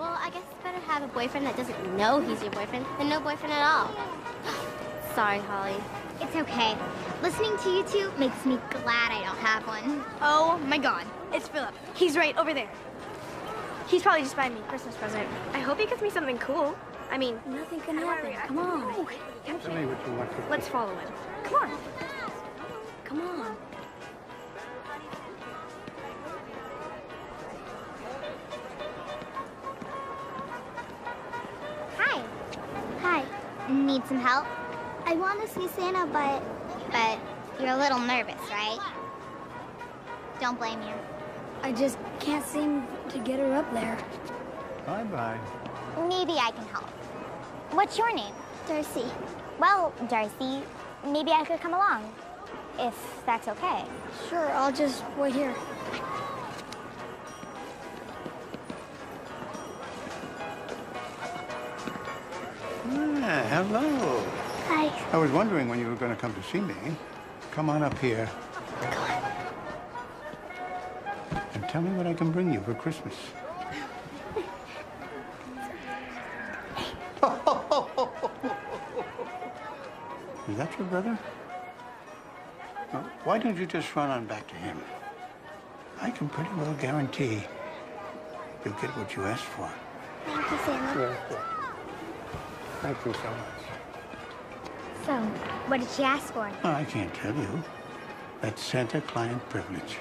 Well, I guess it's better to have a boyfriend that doesn't know he's your boyfriend than no boyfriend at all. Sorry, Holly. It's okay. Listening to you two makes me glad I don't have one. Oh my God, it's Philip. He's right over there. He's probably just buying me a Christmas present. I hope he gets me something cool. I mean, Nothing can happen. Come on. Tell me what you want for Let's follow him. Come on. Come on. Hi. Hi. Need some help? I want to see Santa, but you're a little nervous, right? Don't blame you. I just can't seem to get her up there. Bye-bye. Maybe I can help. What's your name? Darcy. Well, Darcy, maybe I could come along, if that's okay. Sure, I'll just wait here. Hello. Hi. I was wondering when you were going to come to see me. Come on up here. And tell me what I can bring you for Christmas. Is that your brother? Well, why don't you just run on back to him? I can pretty well guarantee you'll get what you asked for. Thank you, Santa. Yeah. Thank you so much. So, what did she ask for? Oh, I can't tell you. That's Santa-client privilege.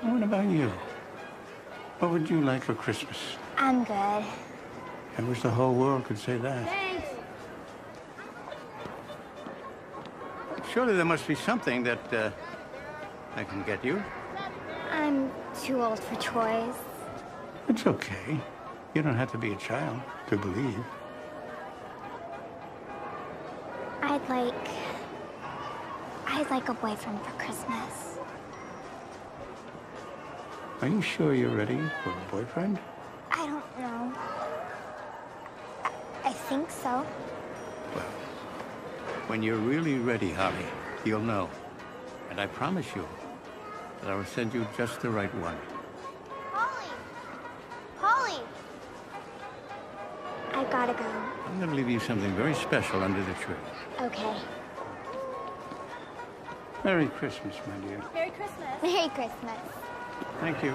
And what about you? What would you like for Christmas? I'm good. I wish the whole world could say that. Thanks. Surely there must be something that I can get you. I'm too old for toys. It's okay. You don't have to be a child to believe. I'd like a boyfriend for Christmas. Are you sure you're ready for a boyfriend? I don't know. I think so. Well, when you're really ready, Holly, you'll know. And I promise you that I will send you just the right one. Holly! Holly! I gotta go. I'm going to leave you something very special under the tree. Okay. Merry Christmas, my dear. Merry Christmas. Merry Christmas. Thank you.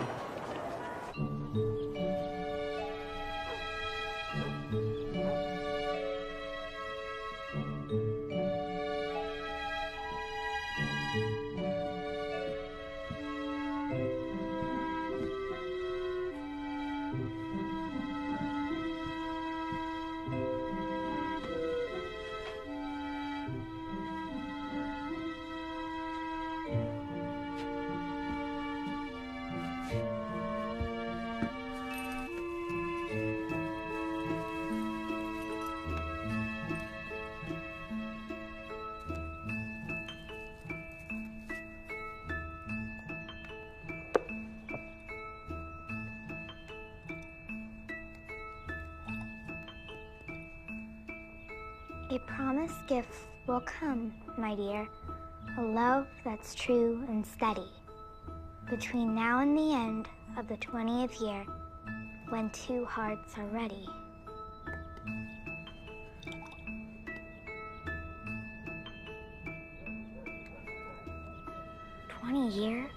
A promised gift will come, my dear. A love that's true and steady. Between now and the end of the 20th year, when two hearts are ready. $20 years?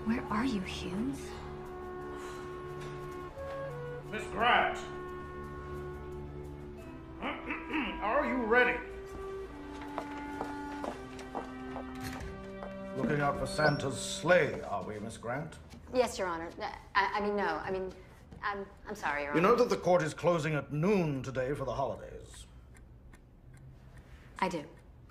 Where are you, Hughes? Miss Grant, are you ready? Looking out for Santa's sleigh, are we, Miss Grant? Yes, Your Honor. I mean, no. I mean, I'm sorry, Your Honor. You know that the court is closing at noon today for the holidays. I do.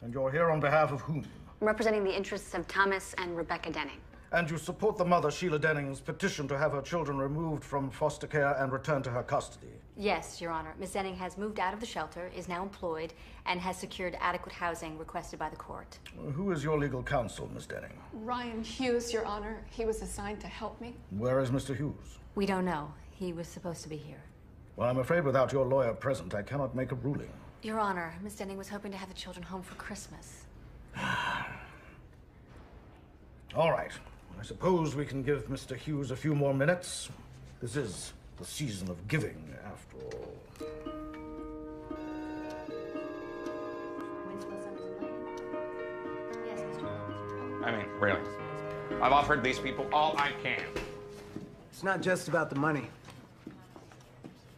And you're here on behalf of whom? I'm representing the interests of Thomas and Rebecca Denning. And you support the mother, Sheila Denning's petition to have her children removed from foster care and returned to her custody. Yes, Your Honor. Ms. Denning has moved out of the shelter, is now employed, and has secured adequate housing requested by the court. Who is your legal counsel, Miss Denning? Ryan Hughes, Your Honor. He was assigned to help me. Where is Mr. Hughes? We don't know. He was supposed to be here. Well, I'm afraid without your lawyer present, I cannot make a ruling. Your Honor, Miss Denning was hoping to have the children home for Christmas. All right. I suppose we can give Mr. Hughes a few more minutes. This is the season of giving, after all. I mean, really. I've offered these people all I can. It's not just about the money.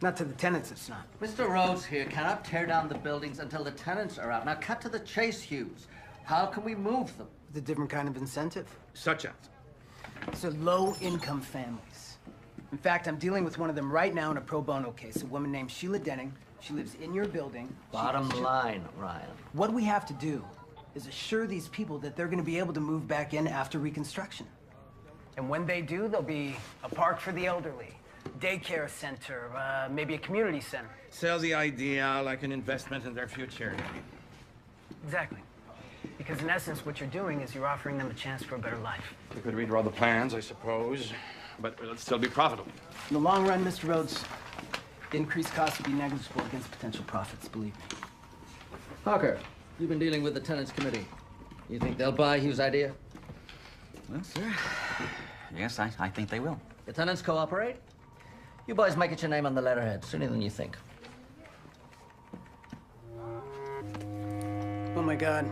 Not to the tenants, it's not. Mr. Rhodes here cannot tear down the buildings until the tenants are out. Now cut to the chase, Hughes. How can we move them? With a different kind of incentive. Such as? So low-income families. In fact, I'm dealing with one of them right now in a pro bono case. A woman named Sheila Denning. She lives in your building. Bottom line, Ryan. What we have to do is assure these people that they're going to be able to move back in after reconstruction. And when they do, there'll be a park for the elderly, daycare center, maybe a community center. Sell the idea like an investment in their future. Exactly. Because in essence, what you're doing is you're offering them a chance for a better life. We could redraw the plans, I suppose, but it'll still be profitable. In the long run, Mr. Rhodes, increased costs will be negligible against potential profits, believe me. Parker, you've been dealing with the tenants committee. You think they'll buy Hughes' idea? Well, sir, yes, I think they will. The tenants cooperate? You boys might get your name on the letterhead sooner than you think. Oh, my God.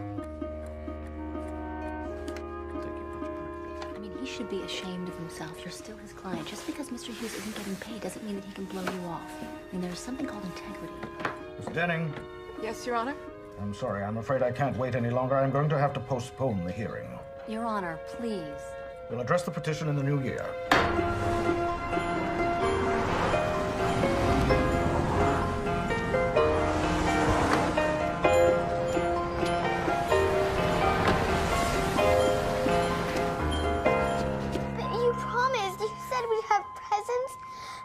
I mean, he should be ashamed of himself. You're still his client. Just because Mr. Hughes isn't getting paid doesn't mean that he can blow you off. I mean, there's something called integrity. Miss Denning. Yes, Your Honor? I'm sorry. I'm afraid I can't wait any longer. I'm going to have to postpone the hearing. Your Honor, please. We'll address the petition in the new year.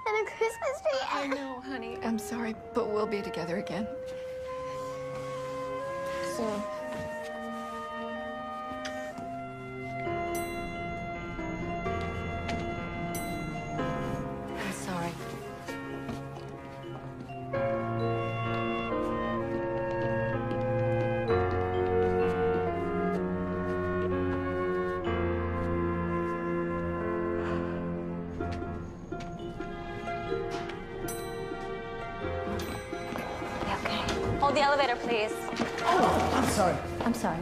And a Christmas tree. I know, honey. I'm sorry, but we'll be together again. Soon. I'm sorry. Hold the elevator, please. Oh, I'm sorry. I'm sorry.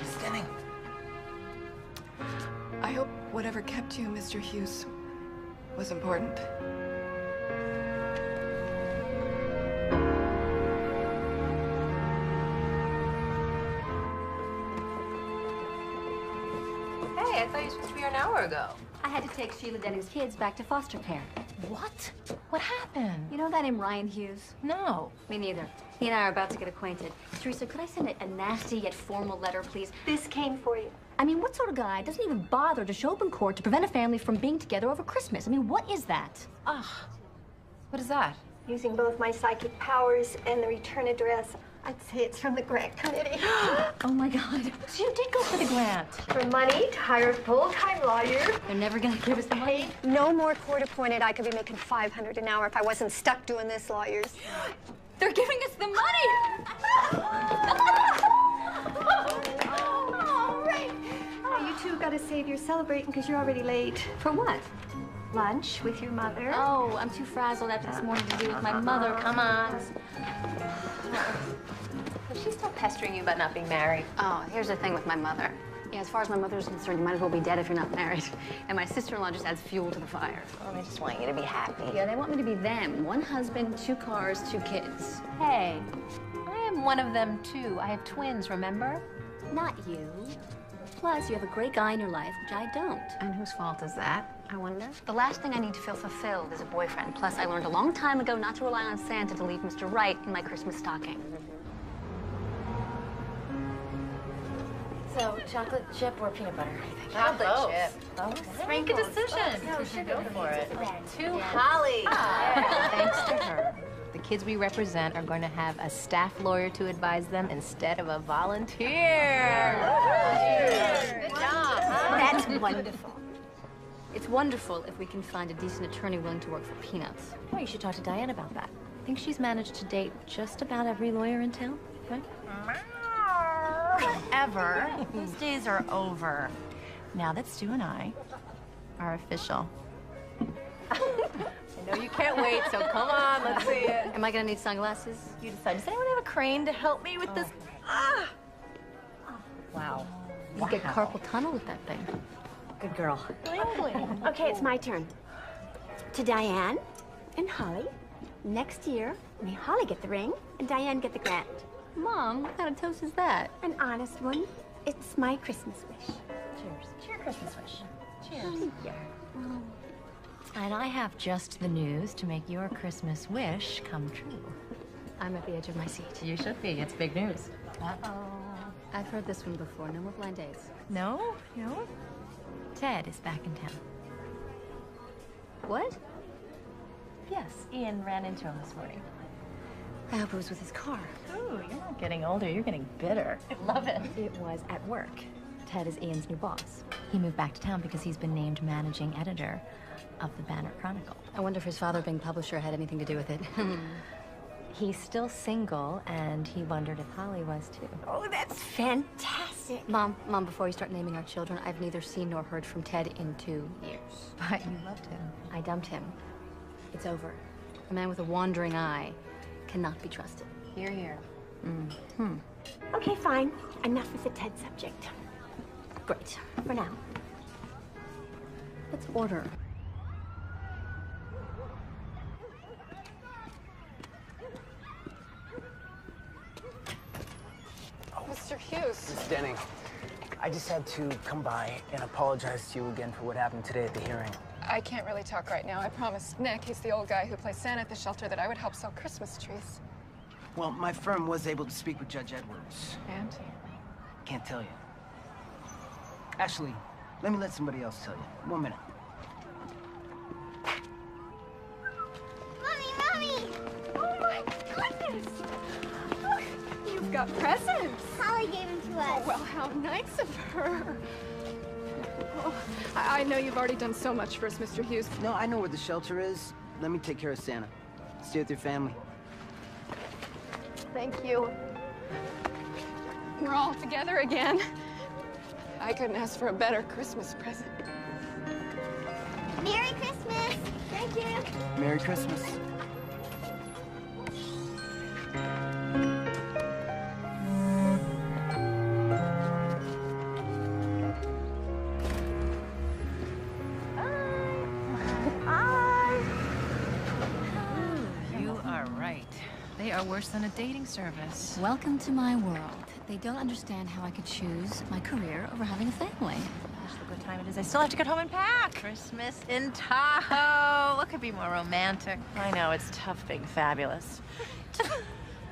Miss Denning. I hope whatever kept you, Mr. Hughes, was important. I thought you were supposed to be here an hour ago. I had to take Sheila Denning's kids back to foster care. What? What happened? You know that name, Ryan Hughes? No. Me neither. He and I are about to get acquainted. Teresa, could I send a nasty yet formal letter, please? This came for you. I mean, what sort of guy doesn't even bother to show up in court to prevent a family from being together over Christmas? I mean, what is that? Ah, what is that? Using both my psychic powers and the return address, I'd say it's from the grant committee. Oh my God. So you did go for the grant. For money to hire a full-time lawyer. They're never gonna give us the money. No more court-appointed. I could be making $500 an hour if I wasn't stuck doing this, lawyers. They're giving us the money! All right. Now, you two gotta save your celebrating because you're already late. For what? Lunch with your mother. Oh, I'm too frazzled after this morning to be with my mother. Come on. Is she still pestering you about not being married? Oh, here's the thing with my mother. Yeah, as far as my mother's concerned, you might as well be dead if you're not married. And my sister-in-law just adds fuel to the fire. Oh, they just want you to be happy. Yeah, they want me to be them. One husband, 2 cars, 2 kids. Hey, I am one of them too. I have twins, remember? Not you. Plus, you have a great guy in your life, which I don't. And whose fault is that, I wonder? The last thing I need to feel fulfilled is a boyfriend. Plus, I learned a long time ago not to rely on Santa to leave Mr. Right in my Christmas stocking. So, chocolate chip or peanut butter? Chocolate chip. Both? Make a decision. No, go for it. To Holly. Thanks to her, the kids we represent are going to have a staff lawyer to advise them instead of a volunteer. Good job. That's wonderful. It's wonderful if we can find a decent attorney willing to work for peanuts. Well, you should talk to Diane about that. I think she's managed to date just about every lawyer in town, right? Whatever. Those days are over. Now that Stu and I are official. I know you can't wait, so come on, let's see it. Am I gonna need sunglasses? You decide. Does anyone have a crane to help me with this? Ah! Wow. You get carpal tunnel with that thing. Good girl. Okay, it's my turn. To Diane and Holly, next year, may Holly get the ring and Diane get the grant. Mom, what kind of toast is that? An honest one. It's my Christmas wish. Cheers. It's your Christmas wish. Cheers. Yeah. And I have just the news to make your Christmas wish come true. I'm at the edge of my seat. You should be. It's big news. Uh-oh. I've heard this one before. No more blind dates. No? No? Ted is back in town. What? Yes, Ian ran into him this morning. I hope it was with his car. Ooh, you're not getting older, you're getting bitter. I love it. It was at work. Ted is Ian's new boss. He moved back to town because he's been named managing editor of the Banner Chronicle. I wonder if his father being publisher had anything to do with it. He's still single, and he wondered if Holly was too. Oh, that's fantastic. Mom, before you start naming our children, I've neither seen nor heard from Ted in 2 years. But you loved him. I dumped him. It's over. A man with a wandering eye cannot be trusted. Hear, hear. Mm-hmm. Okay, fine. Enough with the Ted subject. Great. For now. Let's order. Mr. Hughes. Miss Denning, I just had to come by and apologize to you again for what happened today at the hearing. I can't really talk right now. I promised Nick, he's the old guy who plays Santa at the shelter, that I would help sell Christmas trees. Well, my firm was able to speak with Judge Edwards. And? Can't tell you. Actually, let somebody else tell you. 1 minute. Mommy! Oh my goodness! Look, you've got presents. Holly gave them to us. Oh, well, how nice of her. Oh, I know you've already done so much for us, Mr. Hughes. No, I know where the shelter is. Let me take care of Santa. Stay with your family. Thank you. We're all together again. I couldn't ask for a better Christmas present. Merry Christmas. Thank you. Merry Christmas. You are right. They are worse than a dating service. Welcome to my world. They don't understand how I could choose my career over having a family. Gosh, look what time it is. I still have to get home and pack. Christmas in Tahoe. What could be more romantic? I know, it's tough being fabulous.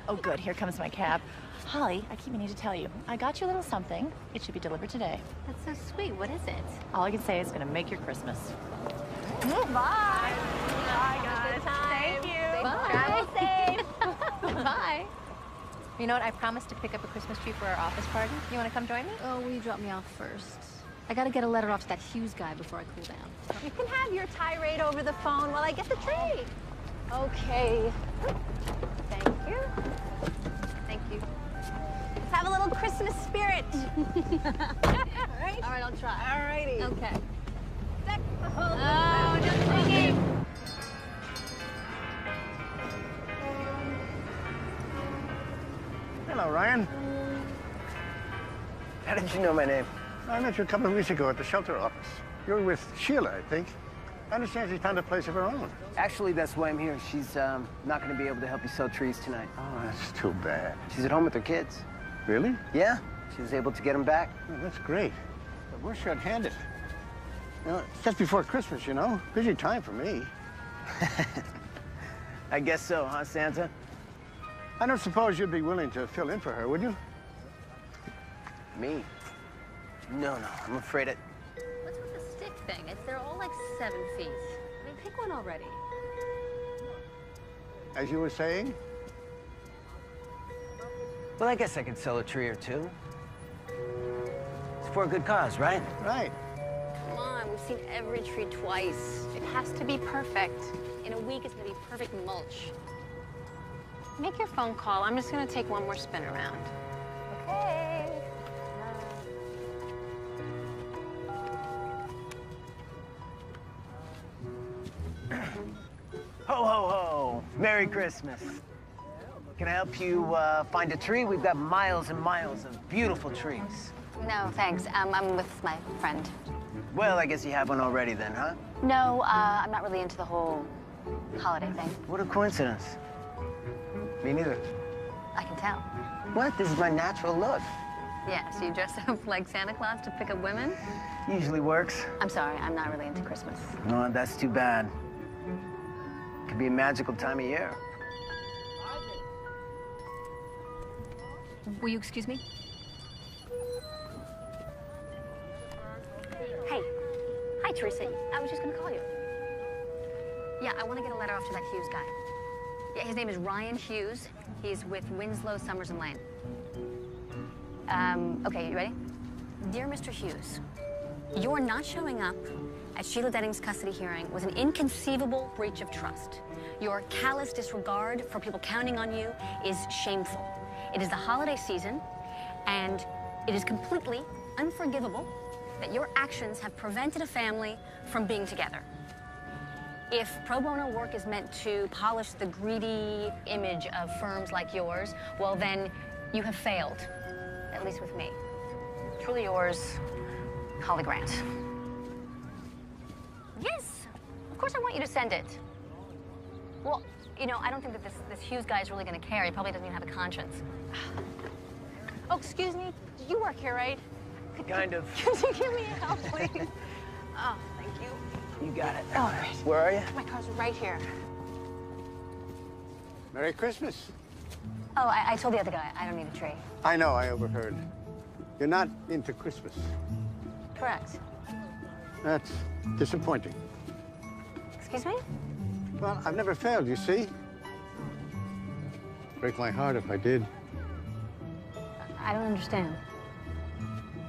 Oh, good. Here comes my cab. Holly, I keep meaning to tell you. I got you a little something. It should be delivered today. That's so sweet. What is it? All I can say is it's gonna make your Christmas. Bye. Bye, guys. Thank you. Bye. Travel safe. Bye. You know what? I promised to pick up a Christmas tree for our office party. You want to come join me? Oh, will you drop me off first? I gotta get a letter off to that Hughes guy before I cool down. You can have your tirade over the phone while I get the tree. Okay. Thank you. Thank you. Let's have a little Christmas spirit. All right, I'll try. All righty. Okay. Oh, just thinking. Hello, Ryan. How did you know my name? I met you a couple of weeks ago at the shelter office. You were with Sheila, I think. I understand she's found a place of her own. Actually, that's why I'm here. She's not going to be able to help you sell trees tonight. Oh, that's too bad. She's at home with her kids. Really? Yeah, she was able to get them back. Oh, that's great. But we're short-handed. You know, it's just before Christmas, you know. Busy time for me. I guess so, huh, Santa? I don't suppose you'd be willing to fill in for her, would you? Me? No, I'm afraid it. What's with the stick thing? They're all like 7 feet. I mean, pick one already. as you were saying? Well, I guess I could sell a tree or two. It's for a good cause, right? Right. Come on, we've seen every tree twice. It has to be perfect. In a week, it's gonna be perfect mulch. Make your phone call. I'm just gonna take one more spin around. Okay. Ho, ho, ho. Merry Christmas. Can I help you find a tree? We've got miles and miles of beautiful trees. No, thanks. I'm with my friend. Well, I guess you have one already then, huh? No, I'm not really into the whole holiday thing. What a coincidence. Me neither. I can tell. What? This is my natural look. Yeah, so you dress up like Santa Claus to pick up women? Usually works. I'm sorry, I'm not really into Christmas. No, that's too bad. Could be a magical time of year. Will you excuse me? Hey. Hi, Teresa. I was just gonna call you. Yeah, I want to get a letter off to that Hughes guy. Yeah, his name is Ryan Hughes. He's with Winslow, Summers and Lane. Okay, you ready? Dear Mr. Hughes, your not showing up at Sheila Denning's custody hearing was an inconceivable breach of trust. Your callous disregard for people counting on you is shameful. It is the holiday season, and it is completely unforgivable that your actions have prevented a family from being together. If pro bono work is meant to polish the greedy image of firms like yours, well then, you have failed, at least with me. Truly yours, Holly Grant. Yes, of course I want you to send it. Well, you know, I don't think that this Hughes guy is really gonna care. He probably doesn't even have a conscience. Oh, excuse me, you work here, right? Kind of. Could you give me a help, please? Oh, thank you. You got it. Oh, great. Where are you? My car's right here. Merry Christmas. Oh, I told the other guy I don't need a tree. I know, I overheard. You're not into Christmas. Correct. That's disappointing. Excuse me? Well, I've never failed, you see? Break my heart if I did. I don't understand.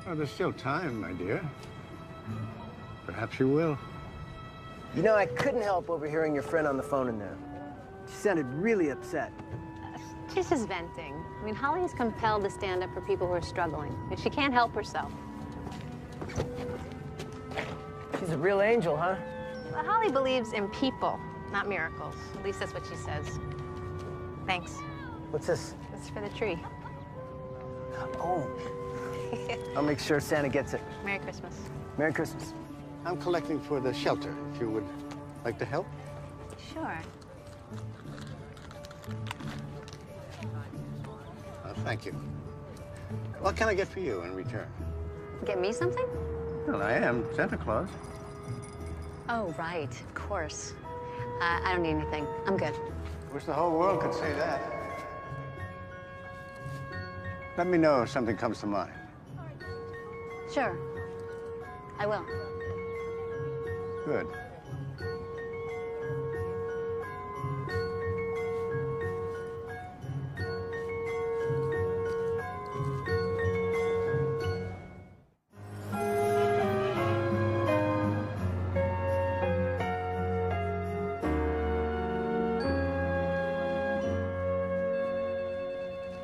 Well, there's still time, my dear. Perhaps you will. You know, I couldn't help overhearing your friend on the phone in there. She sounded really upset. She's just venting. I mean, Holly is compelled to stand up for people who are struggling, and she can't help herself. She's a real angel, huh? Well, Holly believes in people, not miracles. At least that's what she says. Thanks. What's this? It's for the tree. Oh. I'll make sure Santa gets it. Merry Christmas. Merry Christmas. I'm collecting for the shelter, if you would like to help. Sure. Thank you. What can I get for you in return? Get me something? Well, I am Santa Claus. Oh, right. Of course. I don't need anything. I'm good. Wish the whole world could say that. Let me know if something comes to mind. Sure. I will. Good.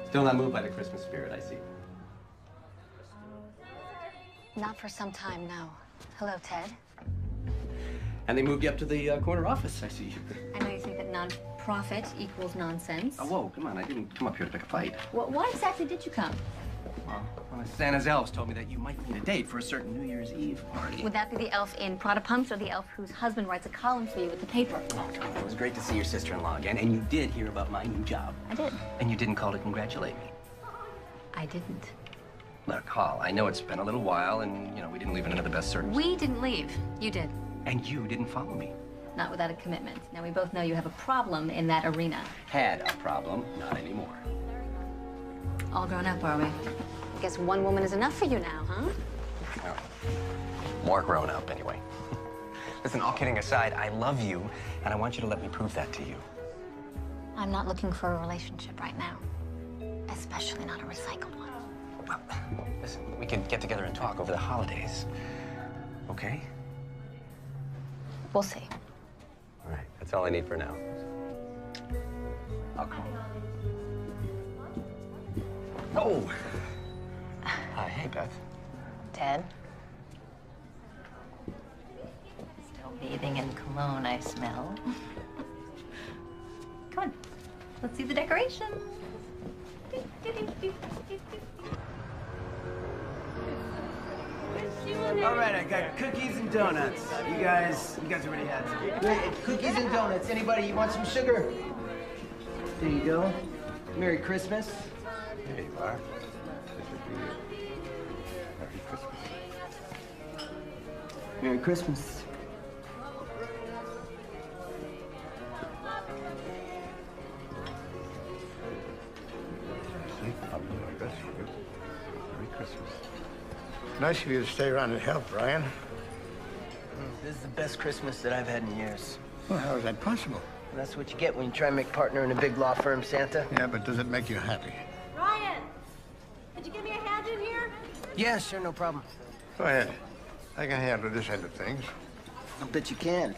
Still not moved by the Christmas spirit, I see. Not for some time, no. Hello, Ted. And they moved you up to the corner office, I see. I know you think that non-profit equals nonsense. Oh, whoa, come on. I didn't come up here to pick a fight. Why exactly did you come? Well, one of Santa's elves told me that you might need a date for a certain New Year's Eve party. Would that be the elf in Prada Pumps or the elf whose husband writes a column for you with the paper? Oh, John, it was great to see your sister-in-law again, and you did hear about my new job. I did. And you didn't call to congratulate me. I didn't. Look, Hall, I know it's been a little while, and, you know, we didn't leave it under the best circumstances. We didn't leave. You did. And you didn't follow me. Not without a commitment. Now, we both know you have a problem in that arena. Had a problem, not anymore. All grown up, are we? I guess one woman is enough for you now, huh? No. More grown up, anyway. Listen, all kidding aside, I love you, and I want you to let me prove that to you. I'm not looking for a relationship right now. Especially not a recycled one. Well, listen, we can get together and talk over the holidays. Okay? We'll see. All right, that's all I need for now. I'll call. Oh! Hey, Beth. Ted? Still bathing in cologne, I smell. Come on, let's see the decoration. All right, I got cookies and donuts. You guys already had some. Wait, cookies and donuts. Anybody, you want some sugar? There you go. Merry Christmas. There you are. This is for you. Merry Christmas. Merry Christmas. I'll do my best for you. Merry Christmas. Nice of you to stay around and help, Brian. This is the best Christmas that I've had in years. Well, how is that possible? That's what you get when you try and make partner in a big law firm, Santa. Yeah, but does it make you happy? Ryan, could you give me a hand in here? Yeah, sure, no problem. Go ahead. I can handle this end of things. I bet you can.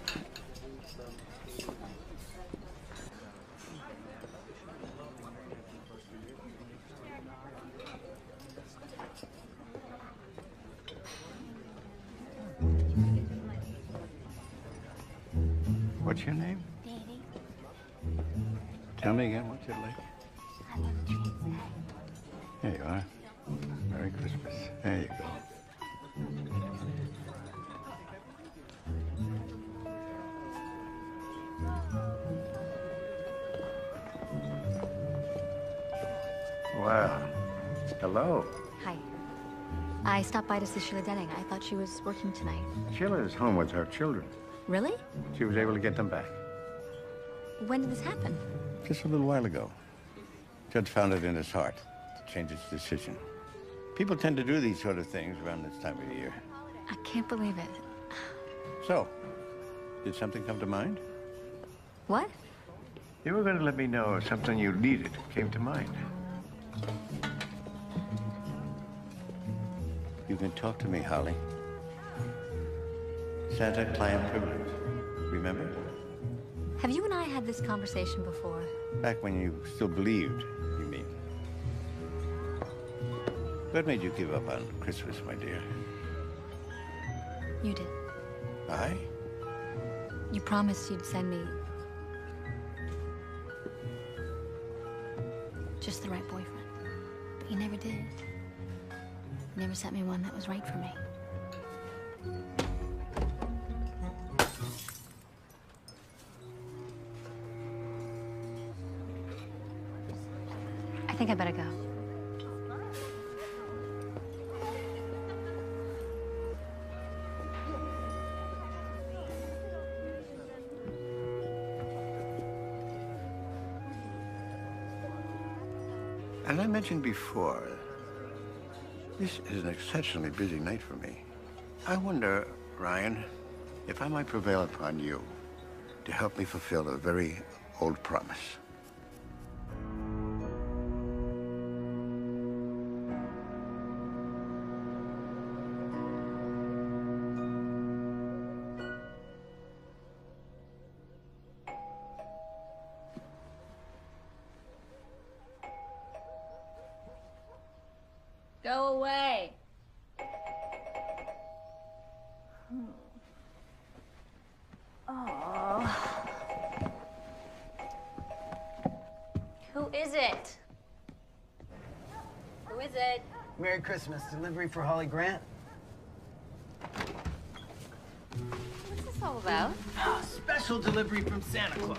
What's your name? Davy, Tell me again, what's it like? I love treats. There you are. Merry Christmas. There you go. Wow. Hello. Hi. I stopped by to see Sheila Denning. I thought she was working tonight. Sheila is home with her children. Really? She was able to get them back. When did this happen? Just a little while ago. Judge found it in his heart to change his decision. People tend to do these sort of things around this time of year. I can't believe it. So, did something come to mind? What? You were going to let me know if something you needed came to mind. You can talk to me, Holly. Santa-client privilege. Remember? Have you and I had this conversation before? Back when you still believed, you mean. What made you give up on Christmas, my dear? You did. I? You promised you'd send me just the right boyfriend. But you never did. You never sent me one that was right for me. I think I better go. As I mentioned before, this is an exceptionally busy night for me. I wonder, Ryan, if I might prevail upon you to help me fulfill a very old promise. Go away. Oh. Who is it? Who is it? Merry Christmas. Delivery for Holly Grant. What's this all about? Special delivery from Santa Claus.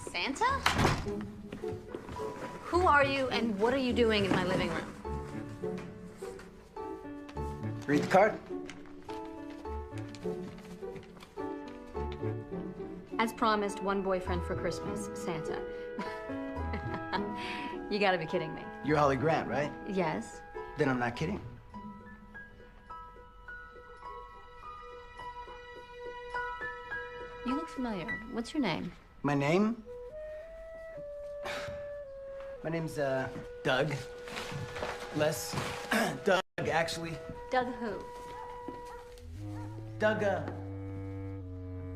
Santa? Who are you and what are you doing in my living room? Read the card. As promised, one boyfriend for Christmas, Santa. You gotta be kidding me. You're Holly Grant, right? Yes. Then I'm not kidding. You look familiar. What's your name? My name? My name's, Doug. Les. Doug, actually. Doug who? Doug,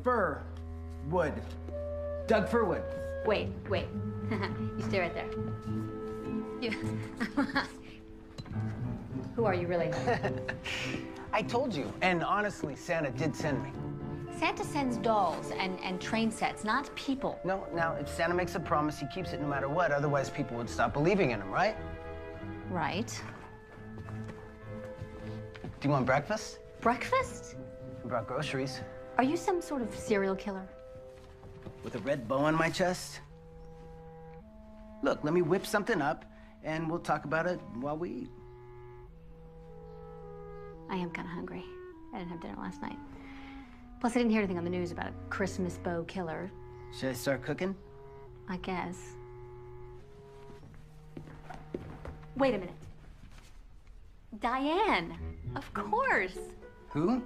Furwood. Doug Furwood. Wait. You stay right there. Who are you really? I told you. And honestly, Santa did send me. Santa sends dolls and train sets, not people. No, now, if Santa makes a promise, he keeps it no matter what. Otherwise, people would stop believing in him, right? Right. Do you want breakfast? Breakfast? I brought groceries. Are you some sort of serial killer? With a red bow on my chest? Look, let me whip something up, and we'll talk about it while we eat. I am kind of hungry. I didn't have dinner last night. Plus, I didn't hear anything on the news about a Christmas bow killer. Should I start cooking? I guess. Wait a minute. Diane, of course. Who?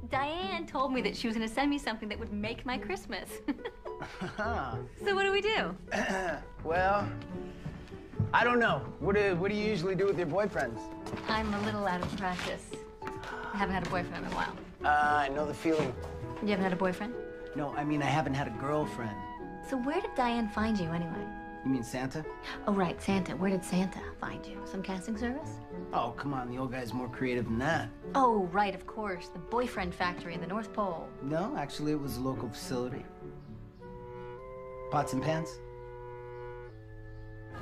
Diane told me that she was going to send me something that would make my Christmas. So what do we do? Well, I don't know. What do you usually do with your boyfriends? I'm a little out of practice. I haven't had a boyfriend in a while. I know the feeling. You haven't had a boyfriend? No, I mean, I haven't had a girlfriend. So where did Diane find you anyway? You mean Santa? Oh, right, Santa. Where did Santa find you? Some casting service? Oh, come on. The old guy's more creative than that. Oh, right, of course. The boyfriend factory in the North Pole. No, actually, it was a local facility. Pots and pans?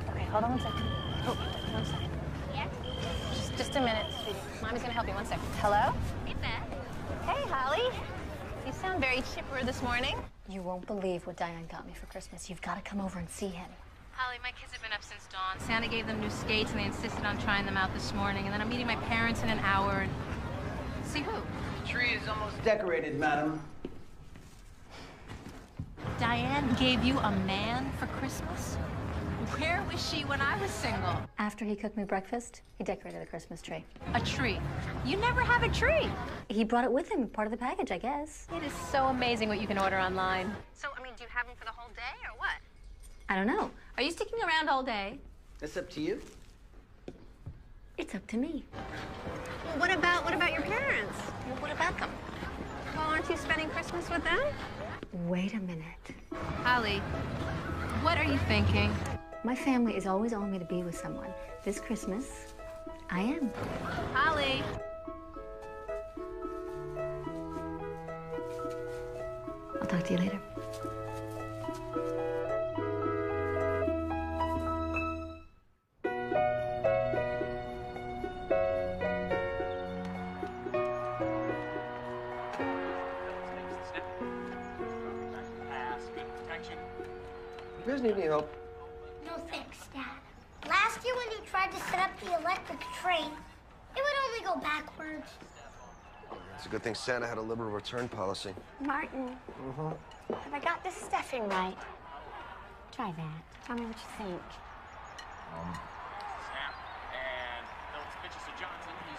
Okay, hold on one second. Oh, 1 second. Yeah? Just a minute, sweetie. Mommy's gonna help you. 1 second. Hello? Hey, Beth. Hey, Holly. You sound very chipper this morning. You won't believe what Diane got me for Christmas. You've got to come over and see him. Holly, my kids have been up since dawn. Santa gave them new skates, and they insisted on trying them out this morning. And then I'm meeting my parents in an hour. And see who? The tree is almost decorated, madam. Diane gave you a man for Christmas? Where was she when I was single? After he cooked me breakfast, he decorated the Christmas tree. A tree? You never have a tree. He brought it with him, part of the package, I guess. It is so amazing what you can order online. So, I mean, do you have him for the whole day or what? I don't know. Are you sticking around all day? It's up to you. It's up to me. Well, what about your parents? Well, what about them? Well, aren't you spending Christmas with them? Wait a minute. Holly, what are you thinking? My family is always wanting me to be with someone. This Christmas, I am. Holly. I'll talk to you later. You guys need any help? No thanks, Dad. Last year when you tried to set up the electric train, it would only go backwards. It's a good thing Santa had a liberal return policy. Martin, have I got this stuffing right? Try that. Tell me what you think.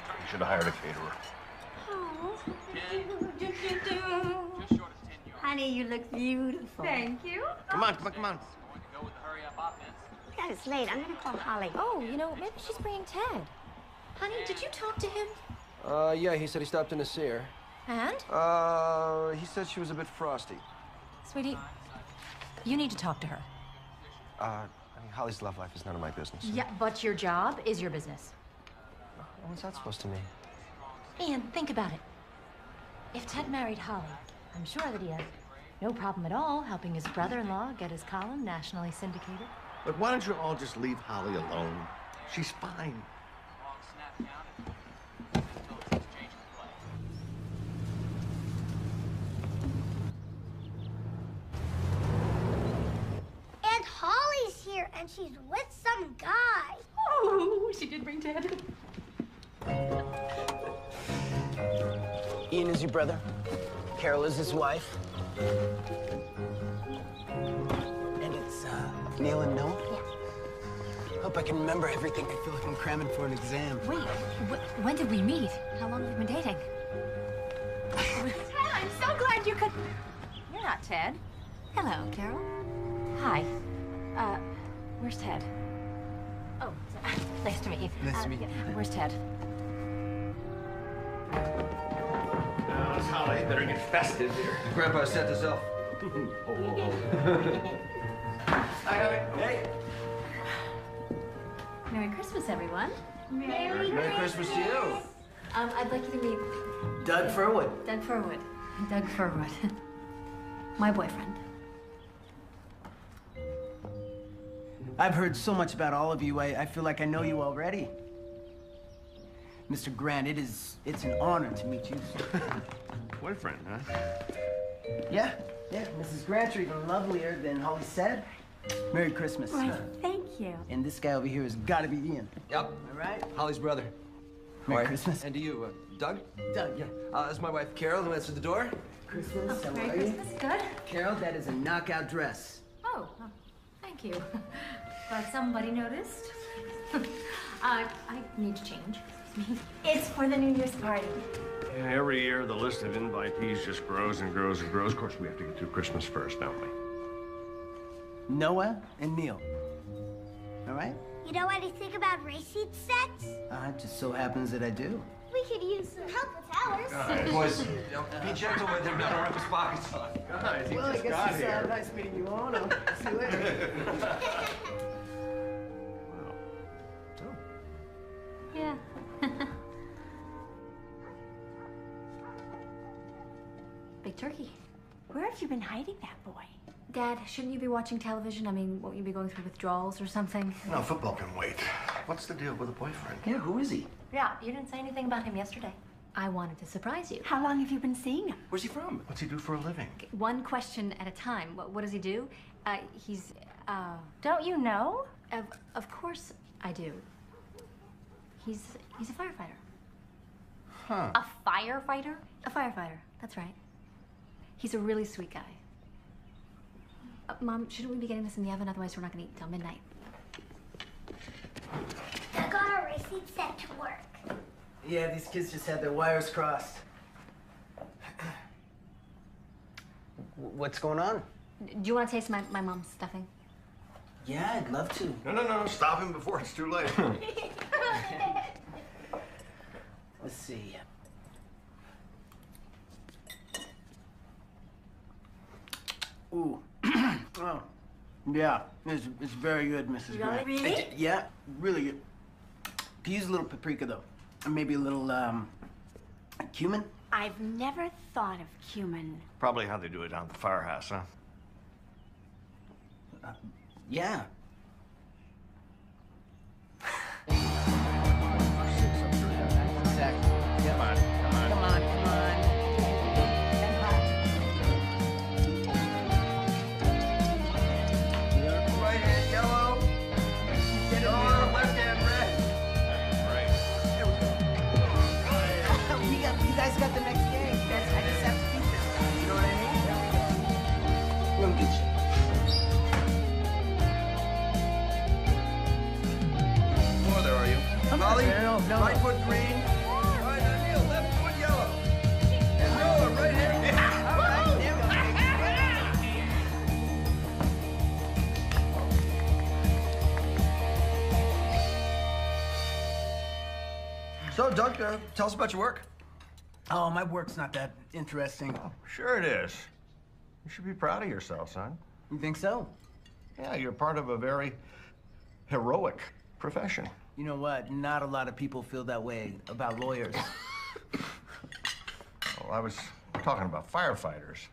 You should have hired a caterer. Honey, you look beautiful. Thank you. Come on, come on, come on. God, it's late. I'm gonna call Holly. Oh, you know, maybe she's bringing Ted. Honey, did you talk to him? Yeah, he said he stopped in to see her. And? He said she was a bit frosty. Sweetie, you need to talk to her. I mean, Holly's love life is none of my business. Yeah, but your job is your business. What's that supposed to mean? Ian, think about it. If Ted married Holly, I'm sure that he has no problem at all helping his brother-in-law get his column nationally syndicated. But why don't you all just leave Holly alone? She's fine. And Holly's here, and she's with some guy. Oh, she did bring Ted. Ian is your brother. Carol is his wife. And it's, Neil and Noah? Yeah. Hope I can remember everything. I feel like I'm cramming for an exam. Wait, when did we meet? How long have you been dating? Ted, I'm so glad you could... You're not Ted. Hello, Carol. Hi. Where's Ted? Oh, nice to meet you. Nice to meet you. Where's Ted? Now, it's Holly. Better get festive here. Grandpa set this up. Hi, Holly. Hey. Merry Christmas, everyone. Merry Christmas to you. I'd like you to meet Doug Furwood. Doug Furwood. Doug Furwood. My boyfriend. I've heard so much about all of you. I feel like I know you already. Mr. Grant, it's an honor to meet you. Boyfriend, huh? Yeah. Mrs. Grant, you're even lovelier than Holly said. Merry Christmas. Why, thank you. And this guy over here has got to be Ian. Yep. All right? Holly's brother. Merry Christmas. And to you, Doug? Doug, yeah. This is my wife, Carol, who answered the door. Christmas, how Merry are you? Christmas. Good. Carol, that is a knockout dress. Oh, thank you. Glad somebody noticed. I need to change. Excuse me. It's for the New Year's party. And every year, the list of invitees just grows and grows and grows. Of course, we have to get through Christmas first, don't we? Noah and Neil. All right? You know anything about racing sets? It just so happens that I do. We could use some help with ours. Boys, be gentle with them. Don't rip his pockets off. Guys, he Well, I just guess got it's here. nice meeting you all. I'll see you later. Yeah. Big turkey. Where have you been hiding that boy? Dad, shouldn't you be watching television? I mean, won't you be going through withdrawals or something? No, football can wait. What's the deal with a boyfriend? Yeah, who is he? Yeah, you didn't say anything about him yesterday. I wanted to surprise you. How long have you been seeing him? Where's he from? What's he do for a living? One question at a time. What does he do? He's, Don't you know? Of course I do. He's a firefighter. Huh. A firefighter? A firefighter, that's right. He's a really sweet guy. Mom, shouldn't we be getting this in the oven? Otherwise, we're not going to eat till midnight. I got our racing set to work. Yeah, these kids just had their wires crossed. What's going on? Do you want to taste my mom's stuffing? Yeah, I'd love to. No. Stop him before it's too late. Let's see. Ooh. Oh. Yeah, it's very good, Mrs. Grant. Really? Yeah, really good. Could use a little paprika, though. And maybe a little, cumin. I've never thought of cumin. Probably how they do it down at the firehouse, huh? Yeah. Exactly. Yep. Come on. Come on. Right hand yellow. Yellow, left hand red. You guys got the next game. I just have to keep this. You know what I mean? We'll get you. More there, are you? Molly, No. right foot green. All right, now Neil, left foot yellow. And Noah, right hand. All right, there we go. So, Doug, tell us about your work. Oh, my work's not that interesting. Oh, sure it is. You should be proud of yourself, son. You think so? Yeah, you're part of a very heroic profession. You know what? Not a lot of people feel that way about lawyers. Well, I was talking about firefighters.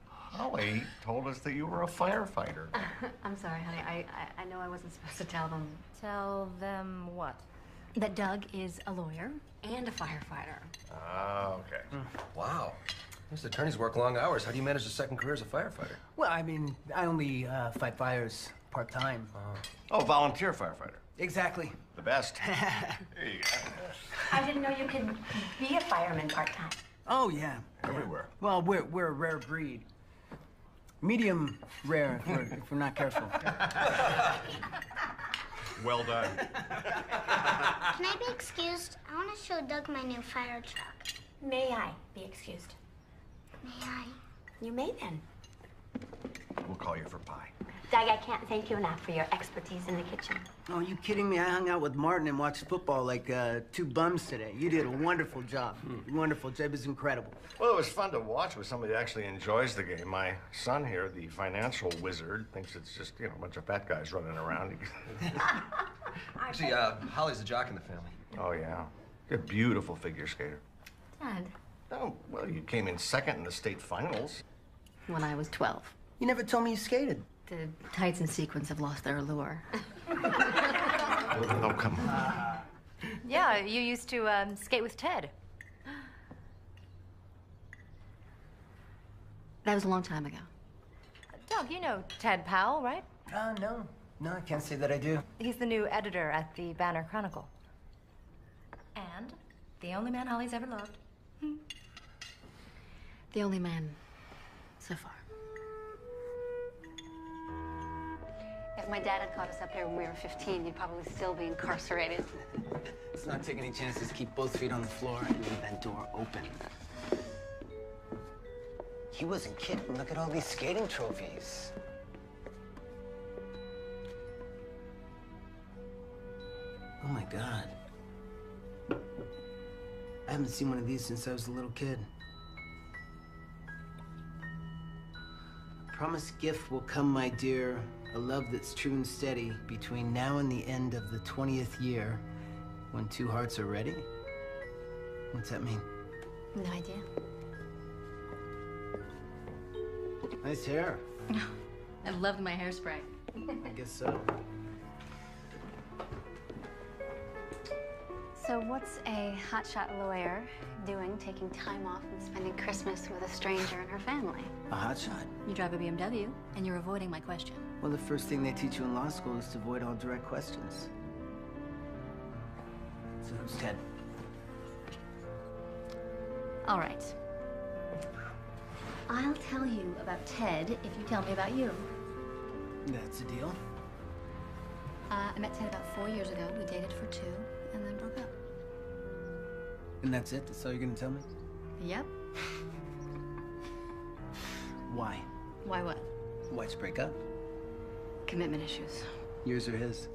Holly told us that you were a firefighter. I'm sorry, honey. I know I wasn't supposed to tell them. Tell them what? That Doug is a lawyer and a firefighter. Ah, okay. Wow. These attorneys work long hours. How do you manage a second career as a firefighter? Well, I mean, I only fight fires part-time. Oh, volunteer firefighter. Exactly. The best. There you go. I didn't know you could be a fireman part-time. Oh, yeah. Everywhere. Well, we're a rare breed. Medium rare if we're not careful. Well done. Can I be excused? I want to show Doug my new fire truck. May I be excused? May I? You may then. We'll call you for pie. Doug, I can't thank you enough for your expertise in the kitchen. Oh, are you kidding me? I hung out with Martin and watched football like two bums today. You did a wonderful job. Wonderful job. It was incredible. Well, it was fun to watch with somebody that actually enjoys the game. My son here, the financial wizard, thinks it's just, you know, a bunch of fat guys running around. Actually, Holly's a jock in the family. Oh, yeah. You're a beautiful figure skater. Dad, Oh, well, you came in second in the state finals. when I was 12. You never told me you skated. The tights and sequins have lost their allure. Oh, come on. Yeah, you used to skate with Ted. That was a long time ago. Doug, you know Ted Powell, right? No. No, I can't say that I do. He's the new editor at the Banner Chronicle. And the only man Holly's ever loved. The only man so far. If my dad had caught us up here when we were 15, you'd probably still be incarcerated. Let's not take any chances. Keep both feet on the floor and leave that door open. He wasn't kidding. Look at all these skating trophies. Oh my God. I haven't seen one of these since I was a little kid. A promised gift will come, my dear. A love that's true and steady between now and the end of the 20th year, when two hearts are ready. What's that mean? No idea. Nice hair. I loved my hairspray. I guess so. So what's a hotshot lawyer doing taking time off and spending Christmas with a stranger and her family? A hotshot? You drive a BMW, and you're avoiding my question. Well, the first thing they teach you in law school is to avoid all direct questions. So who's Ted? All right. I'll tell you about Ted if you tell me about you. That's a deal. I met Ted about 4 years ago. We dated for 2, and then broke up. And that's it? That's all you're gonna tell me? Yep. Why? Why what? Why'd you break up? Commitment issues. Yours or his?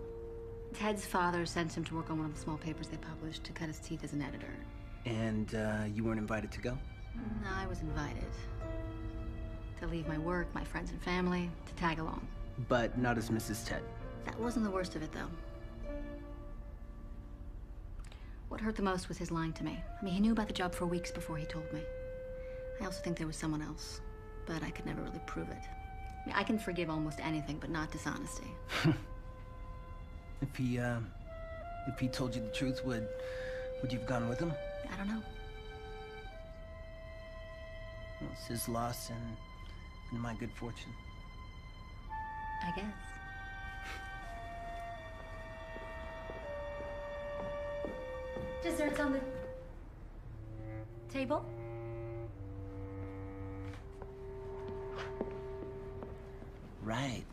Ted's father sent him to work on one of the small papers they published to cut his teeth as an editor. And you weren't invited to go? No, I was invited. To leave my work, my friends and family, to tag along. But not as Mrs. Ted. That wasn't the worst of it, though. What hurt the most was his lying to me. I mean, he knew about the job for weeks before he told me. I also think there was someone else, but I could never really prove it. I mean, I can forgive almost anything, but not dishonesty. If he told you the truth, would you have gone with him? I don't know. Well, it's his loss and my good fortune. I guess. Dessert's on the table. Right.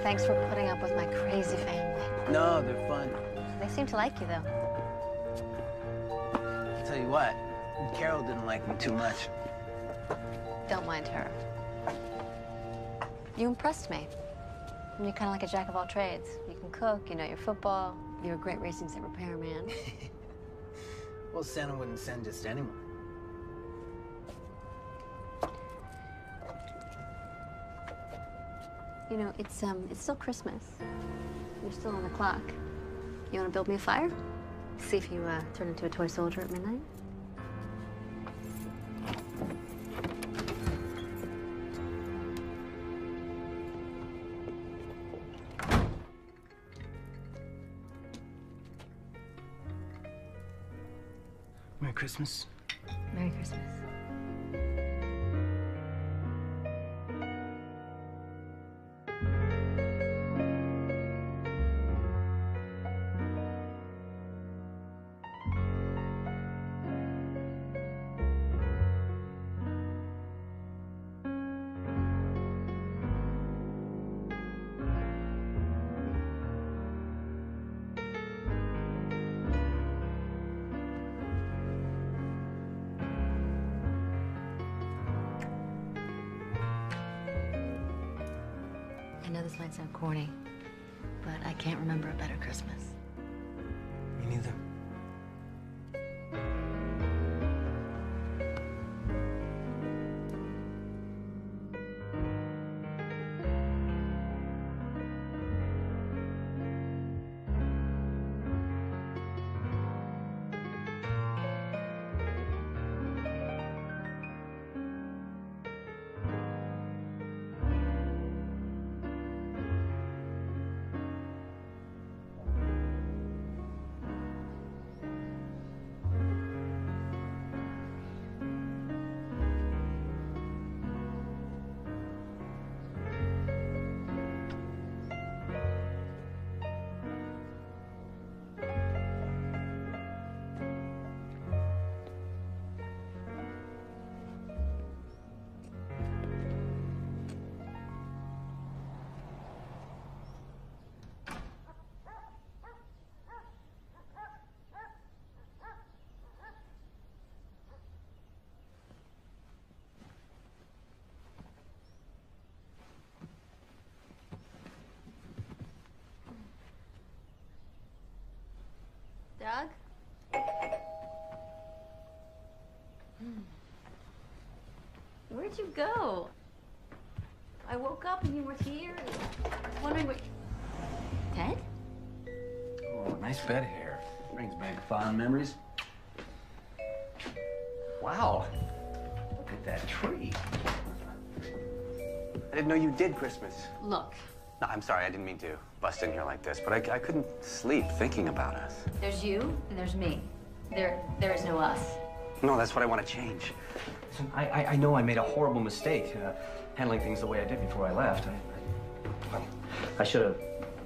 Thanks for putting up with my crazy family. No, they're fun. They seem to like you, though. I'll tell you what, Carol didn't like me too much. Don't mind her. You impressed me. You're kind of like a jack of all trades. You can cook, you know your football, you're a great racing set repairman. Well, Santa wouldn't send just anyone. You know, it's still Christmas. You're still on the clock. You want to build me a fire? See if you turn into a toy soldier at midnight? Merry Christmas. Merry Christmas. this might sound corny, but I can't remember a better Christmas. Me neither. Doug? Where'd you go? I woke up and you were here and I was wondering what... Ted? Oh, nice bed here. Brings back fond memories. Wow. Look at that tree. I didn't know you did Christmas. Look, No, I'm sorry, I didn't mean to bust in here like this, but I couldn't sleep thinking about us. there's you and there's me. There is no us. No, that's what I want to change. Listen, I know I made a horrible mistake handling things the way I did before I left. I should have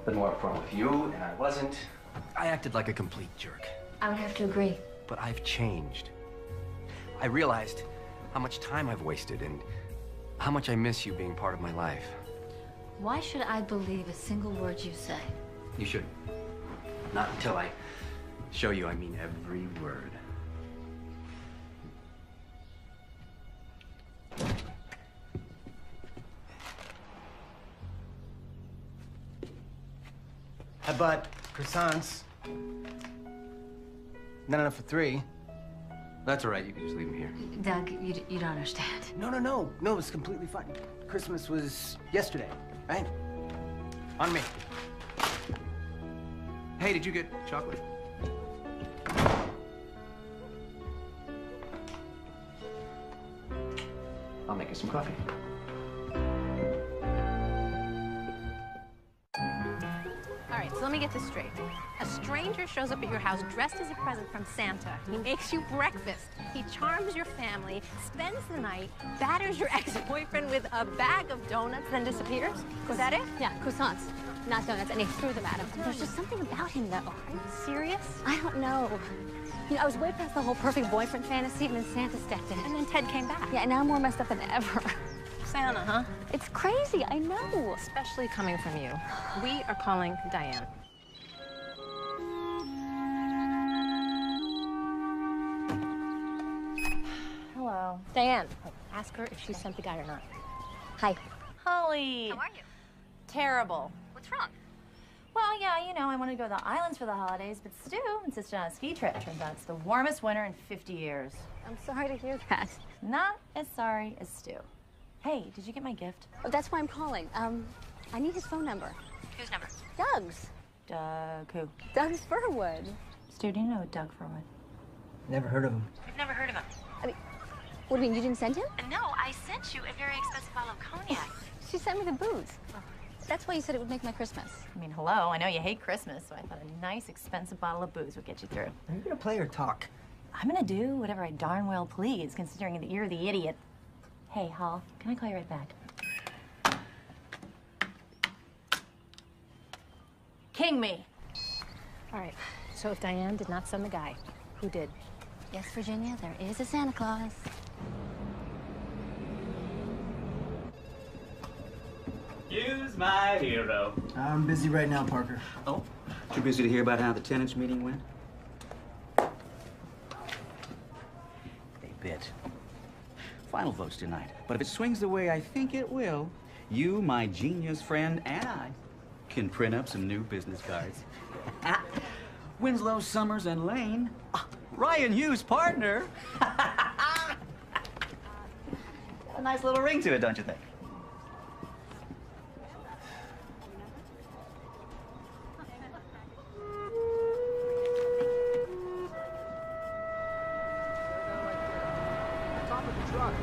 been more upfront with you, and I wasn't. I acted like a complete jerk. I would have to agree. But I've changed. I realized how much time I've wasted and how much I miss you being part of my life. Why should I believe a single word you say? You should. Not until I show you I mean every word. I bought croissants. Not enough for 3. That's all right, you can just leave them here. Doug, you don't understand. No, it's completely fine. Christmas was yesterday, right? On me. Hey, did you get chocolate? I'll make you some coffee. All right, so let me get this straight. A stranger shows up at your house dressed as a present from Santa. He makes you breakfast. He charms your family, spends the night, batters your ex-boyfriend with a bag of donuts, then disappears? Is that it? Yeah, croissants, not donuts, and he threw them at him. There's just something about him, though. Are you serious? I don't know. You know, I was way past the whole perfect boyfriend fantasy, and then Santa stepped in. And then Ted came back. Yeah, and now I'm more messed up than ever. Santa, huh? It's crazy, I know. Especially coming from you. We are calling Diane. Hello. Diane, ask her if she sent the guy or not. Hi. Holly. How are you? Terrible. What's wrong? Well, yeah, you know, I wanted to go to the islands for the holidays, but Stu insisted on a ski trip. Turns out it's the warmest winter in 50 years. I'm sorry to hear that. Not as sorry as Stu. Hey, did you get my gift? Oh, that's why I'm calling. I need his phone number. Whose number? Doug's. Doug who? Doug's Furwood. Stu, do you know Doug Furwood? Never heard of him. I've never heard of him. I mean, what do you mean, you didn't send him? No, I sent you a very expensive bottle of cognac. She sent me the booze. That's why you said it would make my Christmas. I mean, hello, I know you hate Christmas, so I thought a nice, expensive bottle of booze would get you through. Are you gonna play or talk? I'm gonna do whatever I darn well please, considering that you're the idiot. Hey, Hall, can I call you right back? King me. All right, so if Diane did not send the guy, who did? Yes, Virginia, there is a Santa Claus. Hughes, my hero. I'm busy right now, Parker. Oh, too busy to hear about how the tenants meeting went? They bit. Final vote's tonight. But if it swings the way I think it will, you, my genius friend, and I can print up some new business cards. Winslow, Summers, and Lane. Ryan Hughes' partner. A nice little ring to it, don't you think? Top of the truck.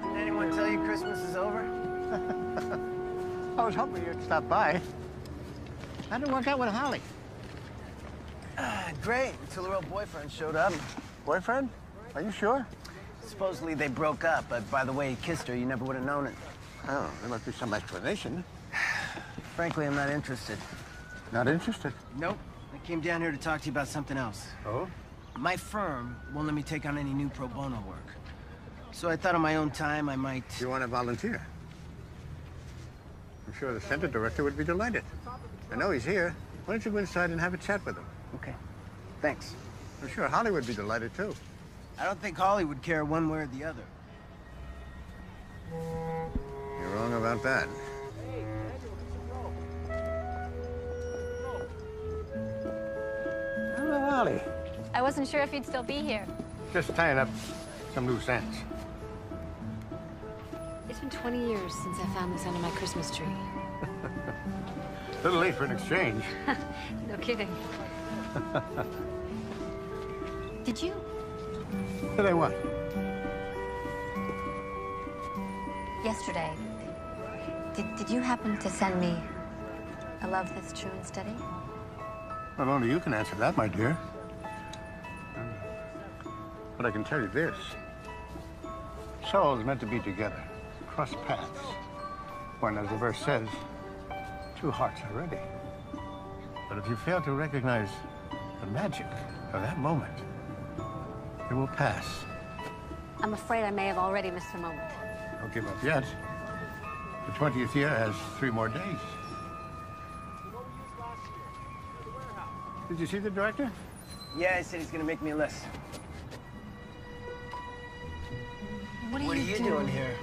Did anyone tell you Christmas is over? I was hoping you'd stop by. How did it work out with Holly? Great, until her old boyfriend showed up. Boyfriend? Are you sure? Supposedly they broke up, but by the way he kissed her, you never would have known it. Oh, there must be some explanation. Frankly, I'm not interested. Not interested? Nope. I came down here to talk to you about something else. Oh? My firm won't let me take on any new pro bono work. So I thought on my own time I might... You want to volunteer? I'm sure the center director would be delighted. I know he's here. Why don't you go inside and have a chat with him? Okay. Thanks. I'm sure Holly would be delighted, too. I don't think Holly would care one way or the other. You're wrong about that. Hello, Holly. I wasn't sure if you'd still be here. Just tying up some loose ends. It's been 20 years since I found this under my Christmas tree. A little late for an exchange. No kidding. Did you? Did I what? Yesterday, did you happen to send me a love that's true and steady? Well, only you can answer that, my dear. But I can tell you this. Souls meant to be together, cross paths. When, as the verse says, two hearts are ready. But if you fail to recognize the magic of that moment, it will pass. I'm afraid I may have already missed the moment. Don't give up yet. The 20th year has 3 more days. Did you see the director? Yeah, he said he's gonna make me a list. What are you doing here?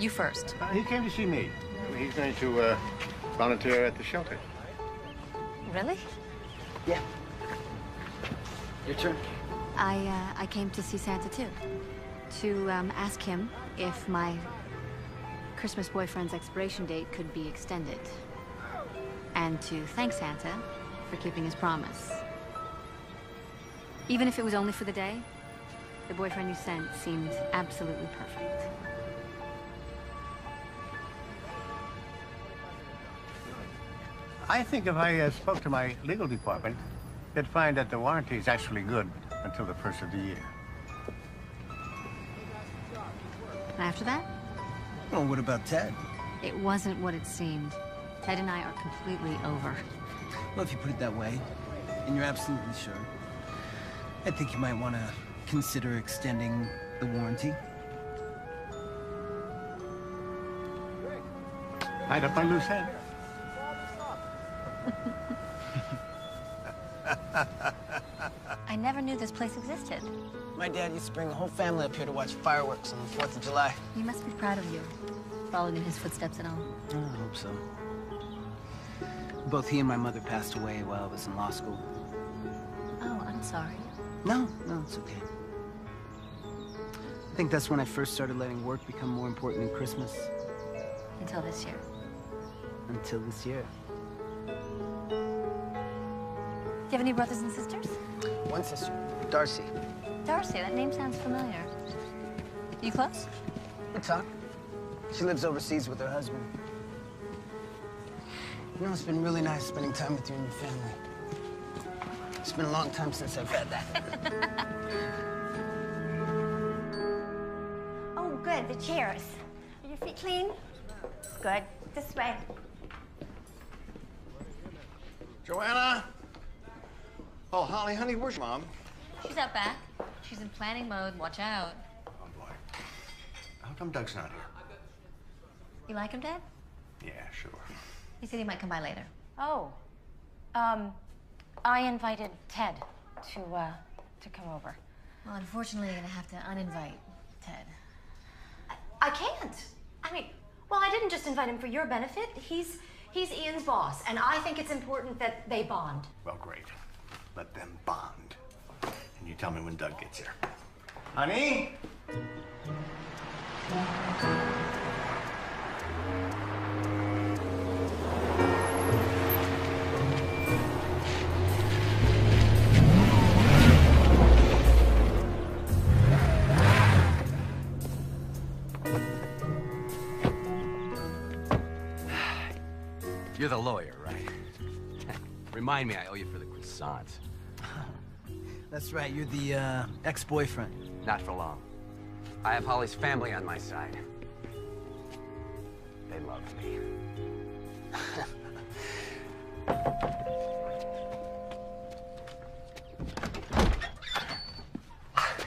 You first. He came to see me. He's going to volunteer at the shelter. Really? Yeah. Your turn. I came to see Santa too. To ask him if my Christmas boyfriend's expiration date could be extended. And to thank Santa for keeping his promise. Even if it was only for the day, the boyfriend you sent seemed absolutely perfect. I think if I spoke to my legal department, they'd find that the warranty is actually good until the first of the year. And after that? Well, what about Ted? It wasn't what it seemed. Ted and I are completely over. Well, if you put it that way, and you're absolutely sure, I think you might want to consider extending the warranty. Tied up my loose end. I never knew this place existed. My dad used to bring the whole family up here to watch fireworks on the 4th of July. He must be proud of you, following in his footsteps and all. I hope so. Both he and my mother passed away while I was in law school. Oh, I'm sorry. No, it's okay. I think that's when I first started letting work become more important than Christmas. Until this year. Until this year. Do you have any brothers and sisters? One sister, Darcy. Darcy, that name sounds familiar. You close? We talk. She lives overseas with her husband. You know, it's been really nice spending time with you and your family. It's been a long time since I've had that. Oh, good. The chairs. Are your feet clean? Good. This way. Joanna? Oh, Holly, honey, where's Mom? She's out back. She's in planning mode. Watch out. Oh, boy. How come Doug's not here? You like him, Dad? Yeah, sure. He said he might come by later. Oh, I invited Ted to come over. Well, unfortunately, you're gonna have to uninvite Ted. I can't. I mean, well, I didn't just invite him for your benefit. He's Ian's boss, and I think it's important that they bond. Well, great. Let them bond. And you tell me when Doug gets here. Honey? You're the lawyer, right? Remind me I owe you for the croissants. That's right, you're the ex-boyfriend. Not for long. I have Holly's family on my side. They love me.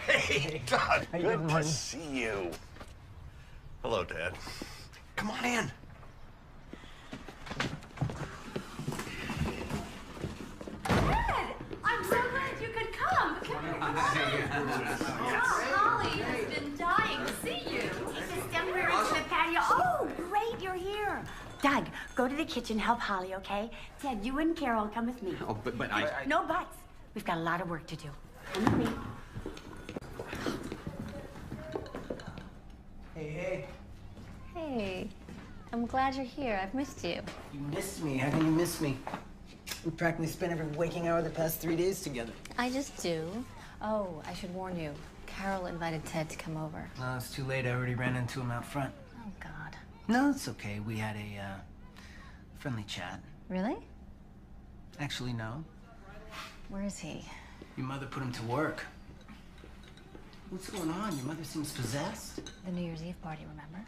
Hey, Doug. Good to see you. Hello, Dad. Come on in. I'm so glad you could come. Holly has been dying to see you. Just down here into the patio. Oh, great, you're here. Doug, go to the kitchen, help Holly, okay? Ted, you and Carol come with me. Oh, but I... No buts. We've got a lot of work to do. Come with me. Hey. Hey, I'm glad you're here. I've missed you. You missed me. How can you miss me? We practically spent every waking hour of the past 3 days together. I just do. Oh, I should warn you. Carol invited Ted to come over. No, it's too late. I already ran into him out front. Oh, God. No, it's okay. We had a friendly chat. Really? Actually, no. Where is he? Your mother put him to work. What's going on? Your mother seems possessed. The New Year's Eve party, remember?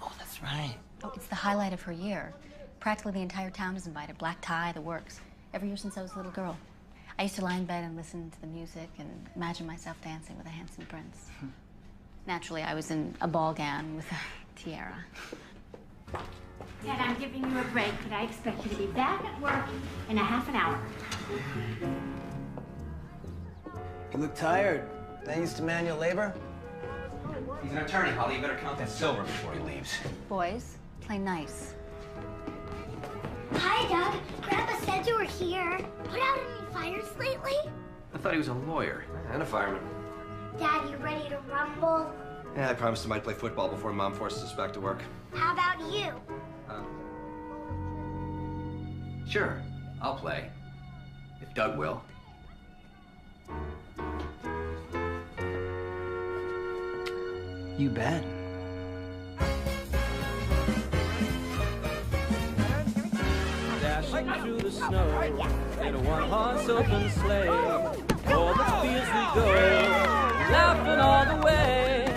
Oh, that's right. Oh, it's the highlight of her year. Practically the entire town is invited. Black tie, the works. Every year since I was a little girl. I used to lie in bed and listen to the music and imagine myself dancing with a handsome prince. Naturally, I was in a ball gown with a tiara. Ted, I'm giving you a break, but I expect you to be back at work in a half an hour. You look tired. Thanks to manual labor? He's an attorney, Holly. You better count that silver before he leaves. Boys, play nice. Hi, Doug. Grandpa said you were here. Put out any fires lately? I thought he was a lawyer and a fireman. Dad, you ready to rumble? Yeah, I promised him I'd play football before Mom forces us back to work. How about you? Sure, I'll play. If Doug will. You bet. Dashing through the snow in a one-horse open sleigh. O'er the fields we go, laughing all the way.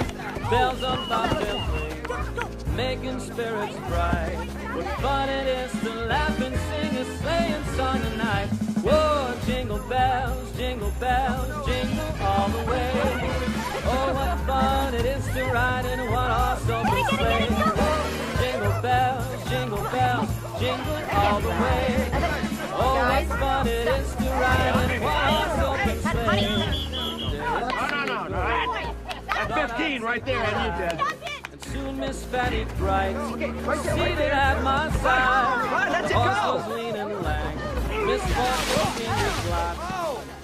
Bells on bobtail ring, making spirits bright. What fun it is to laugh and sing a sleighing song tonight. Whoa, jingle bells, jingle all the way. Oh, what fun it is to ride in a one-horse open sleigh. Jingle bells, jingle all the way. Oh, what fun it is to ride in a one-horse open sleigh. No. That's 15 right there on you, Dad. And soon Miss Fanny Bright, seated at my side. The horse was lean and lank, Miss Fork was in his lap.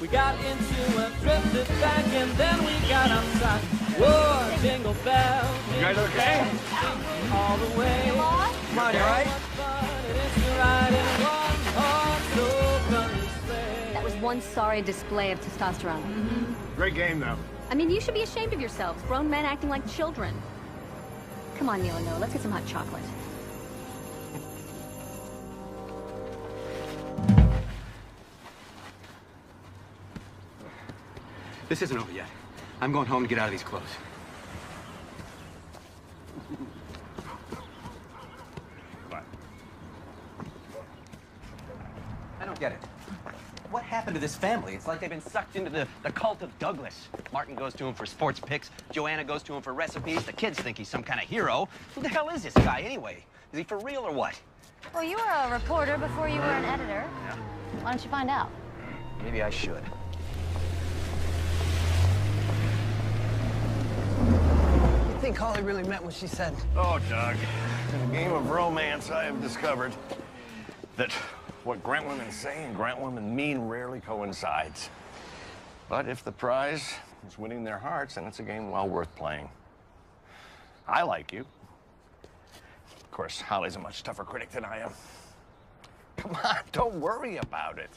We got into a drifted back and then we got outside. Whoa, jingle bells, you guys okay? All the way. Come on, you all right? That was one sorry display of testosterone. Great game, though. I mean, you should be ashamed of yourselves. Grown men acting like children. Come on, Neil and Noah, let's get some hot chocolate. This isn't over yet. I'm going home to get out of these clothes. Bye. I don't get it. What happened to this family? It's like they've been sucked into the cult of Douglas. Martin goes to him for sports picks. Joanna goes to him for recipes. The kids think he's some kind of hero. Who the hell is this guy, anyway? Is he for real or what? Well, you were a reporter before you were an editor. Yeah. Why don't you find out? Maybe I should. You think Holly really meant what she said? Oh, Doug, in the game of romance, I have discovered that what Grant women say and Grant women mean rarely coincides. But if the prize is winning their hearts, then it's a game well worth playing. I like you. Of course, Holly's a much tougher critic than I am. Come on, don't worry about it.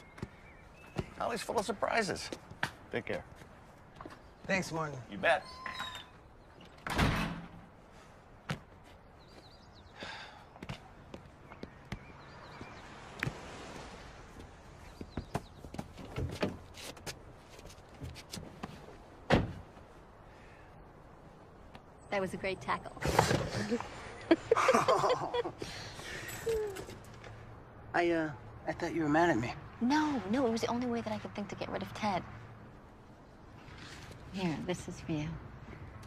Holly's full of surprises. Take care. Thanks, Martin. You bet. That was a great tackle. I thought you were mad at me. No, it was the only way that I could think to get rid of Ted. Here, this is for you.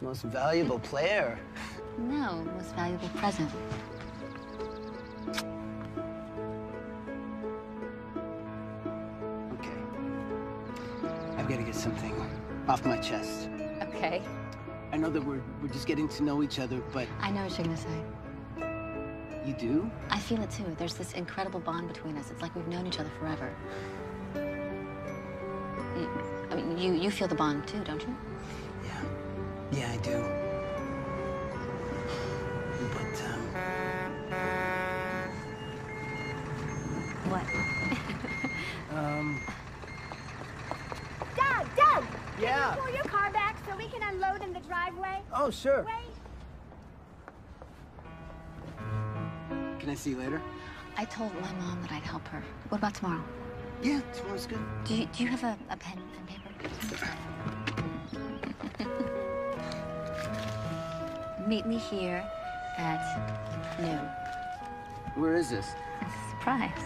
Most valuable player. No, most valuable present. Okay. I've got to get something off my chest. Okay. I know that we're just getting to know each other, but... I know what you're gonna say. You do? I feel it too. There's this incredible bond between us. It's like we've known each other forever. You feel the bond too, don't you? Yeah, I do. But, What? Doug! Yeah? Can you pull your car back so we can unload in the driveway? Oh, sure. Wait. Can I see you later? I told my mom that I'd help her. What about tomorrow? Yeah, tomorrow's good. Do you have a pen and paper? Meet me here at noon. Where is this? It's a surprise.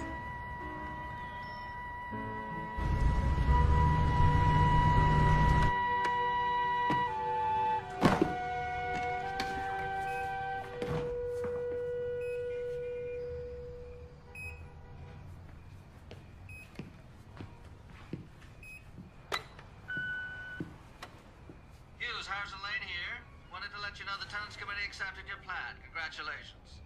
Accepted your plan. Congratulations.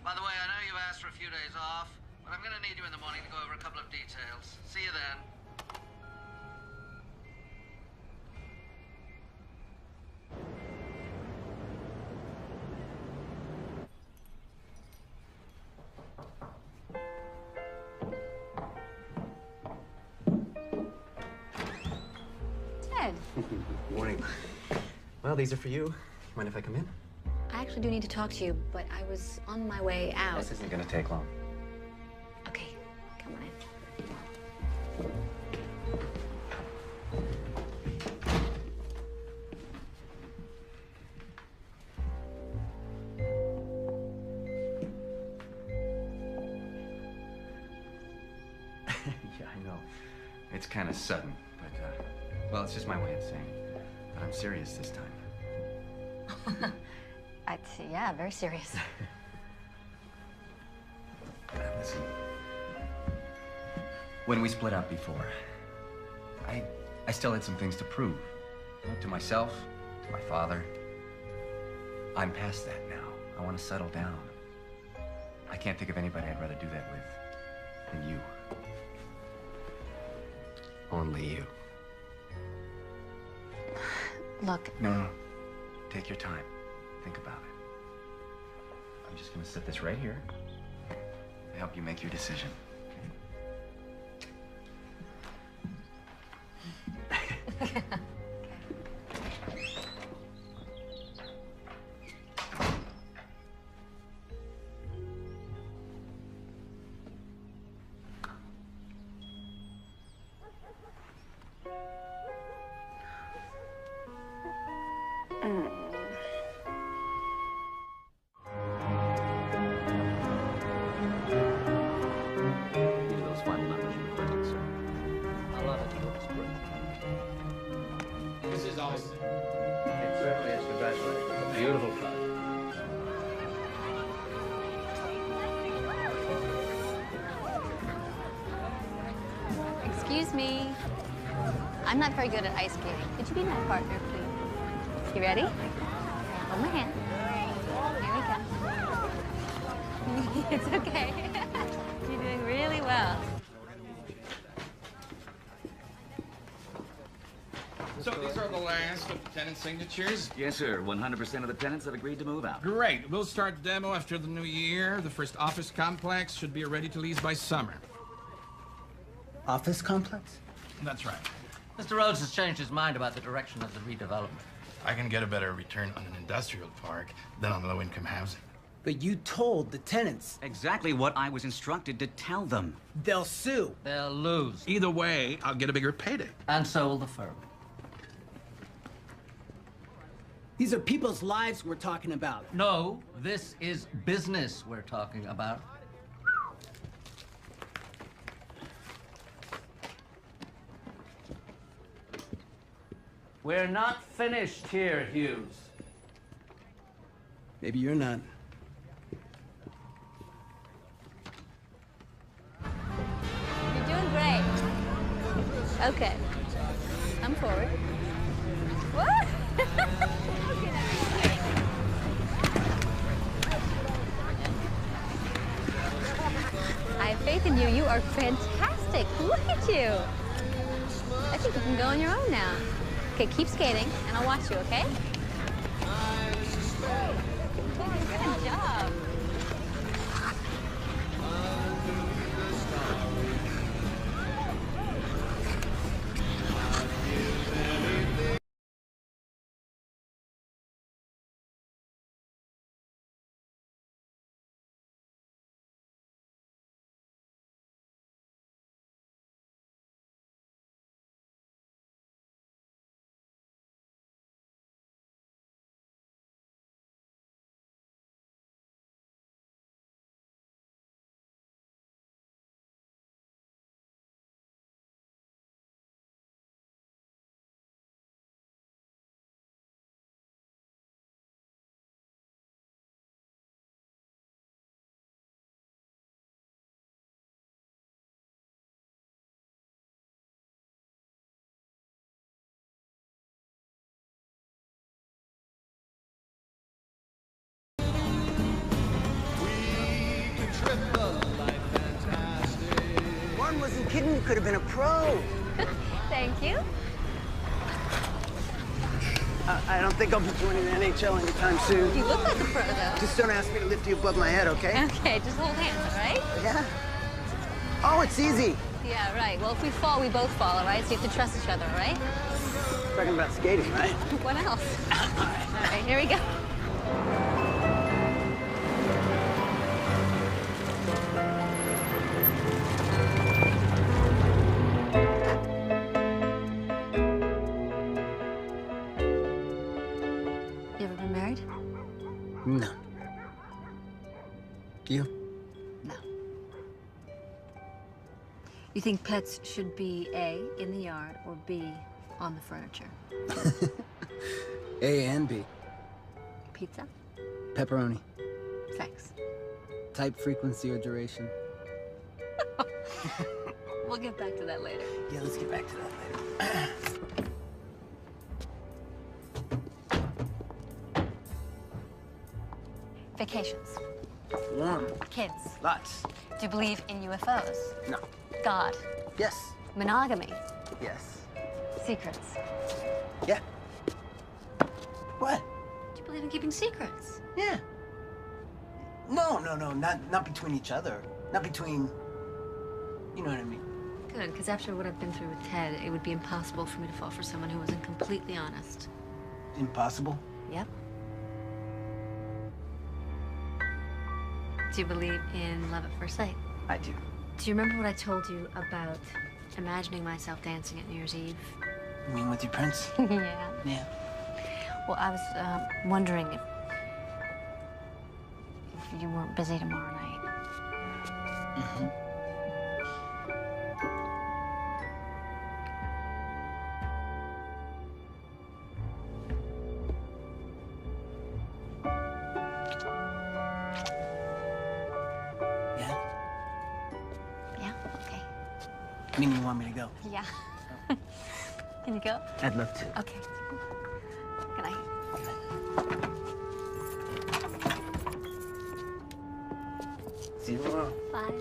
By the way, I know you asked for a few days off, but I'm going to need you in the morning to go over a couple of details. See you then. Ted. Morning. Well, these are for you. Mind if I come in? I actually do need to talk to you, but I was on my way out. This isn't gonna take long. Okay, come on in. Yeah, I know. It's kind of sudden, but, well, it's just my way of saying that I'm serious this time. Yeah, very serious. Listen, when we split up before, I still had some things to prove. To myself, to my father. I'm past that now. I want to settle down. I can't think of anybody I'd rather do that with than you. Only you. Look. No. Take your time. Think about it. I'm just gonna set this right here to help you make your decision. Okay? Excuse me. I'm not very good at ice skating. Could you be my partner, please? You ready? Hold my hand. Here we go. It's okay. You're doing really well. So these are the last of the tenant signatures? Yes, sir. 100% of the tenants have agreed to move out. Great. We'll start demo after the new year. The first office complex should be ready to lease by summer. Office complex? That's right. Mr. Rhodes has changed his mind about the direction of the redevelopment. I can get a better return on an industrial park than on low-income housing. But you told the tenants. Exactly what I was instructed to tell them. They'll sue. They'll lose. Either way, I'll get a bigger payday. And so will the firm. These are people's lives we're talking about. No, this is business we're talking about. We're not finished here, Hughes. Maybe you're not. You're doing great. Okay. Come forward. What? I have faith in you. You are fantastic. Look at you. I think you can go on your own now. Okay, keep skating, and I'll watch you, okay? Good job. Warren wasn't kidding. You could have been a pro. Thank you. I don't think I'll be joining the NHL anytime soon. You look like a pro, though. Just don't ask me to lift you above my head, okay? Okay, just hold hands, all right? Yeah. Oh, it's easy. Yeah, right. Well, if we fall, we both fall, all right? So you have to trust each other, all right? Talking about skating, right? What else? All right, here we go. You ever been married? No. You? No. You think pets should be A, in the yard, or B, on the furniture? A and B. Pizza? Pepperoni. Thanks. Type, frequency, or duration. We'll get back to that later. Yeah, let's get back to that later. Vacations. Warm. Kids. Lots. Do you believe in UFOs? No. God? Yes. Monogamy? Yes. Secrets? Yeah. What? Do you believe in keeping secrets? Yeah. No, not between each other. Not between, you know what I mean. Good, because after what I've been through with Ted, it would be impossible for me to fall for someone who wasn't completely honest. Impossible? Yep. Do you believe in love at first sight? I do. Do you remember what I told you about imagining myself dancing at New Year's Eve? You mean with your prince? Yeah. Yeah. Well, I was wondering if you weren't busy tomorrow night. Mm-hmm. Yeah? Okay. Meaning you want me to go? Yeah. Can you go? I'd love to. Okay. Good night. See you tomorrow. Bye.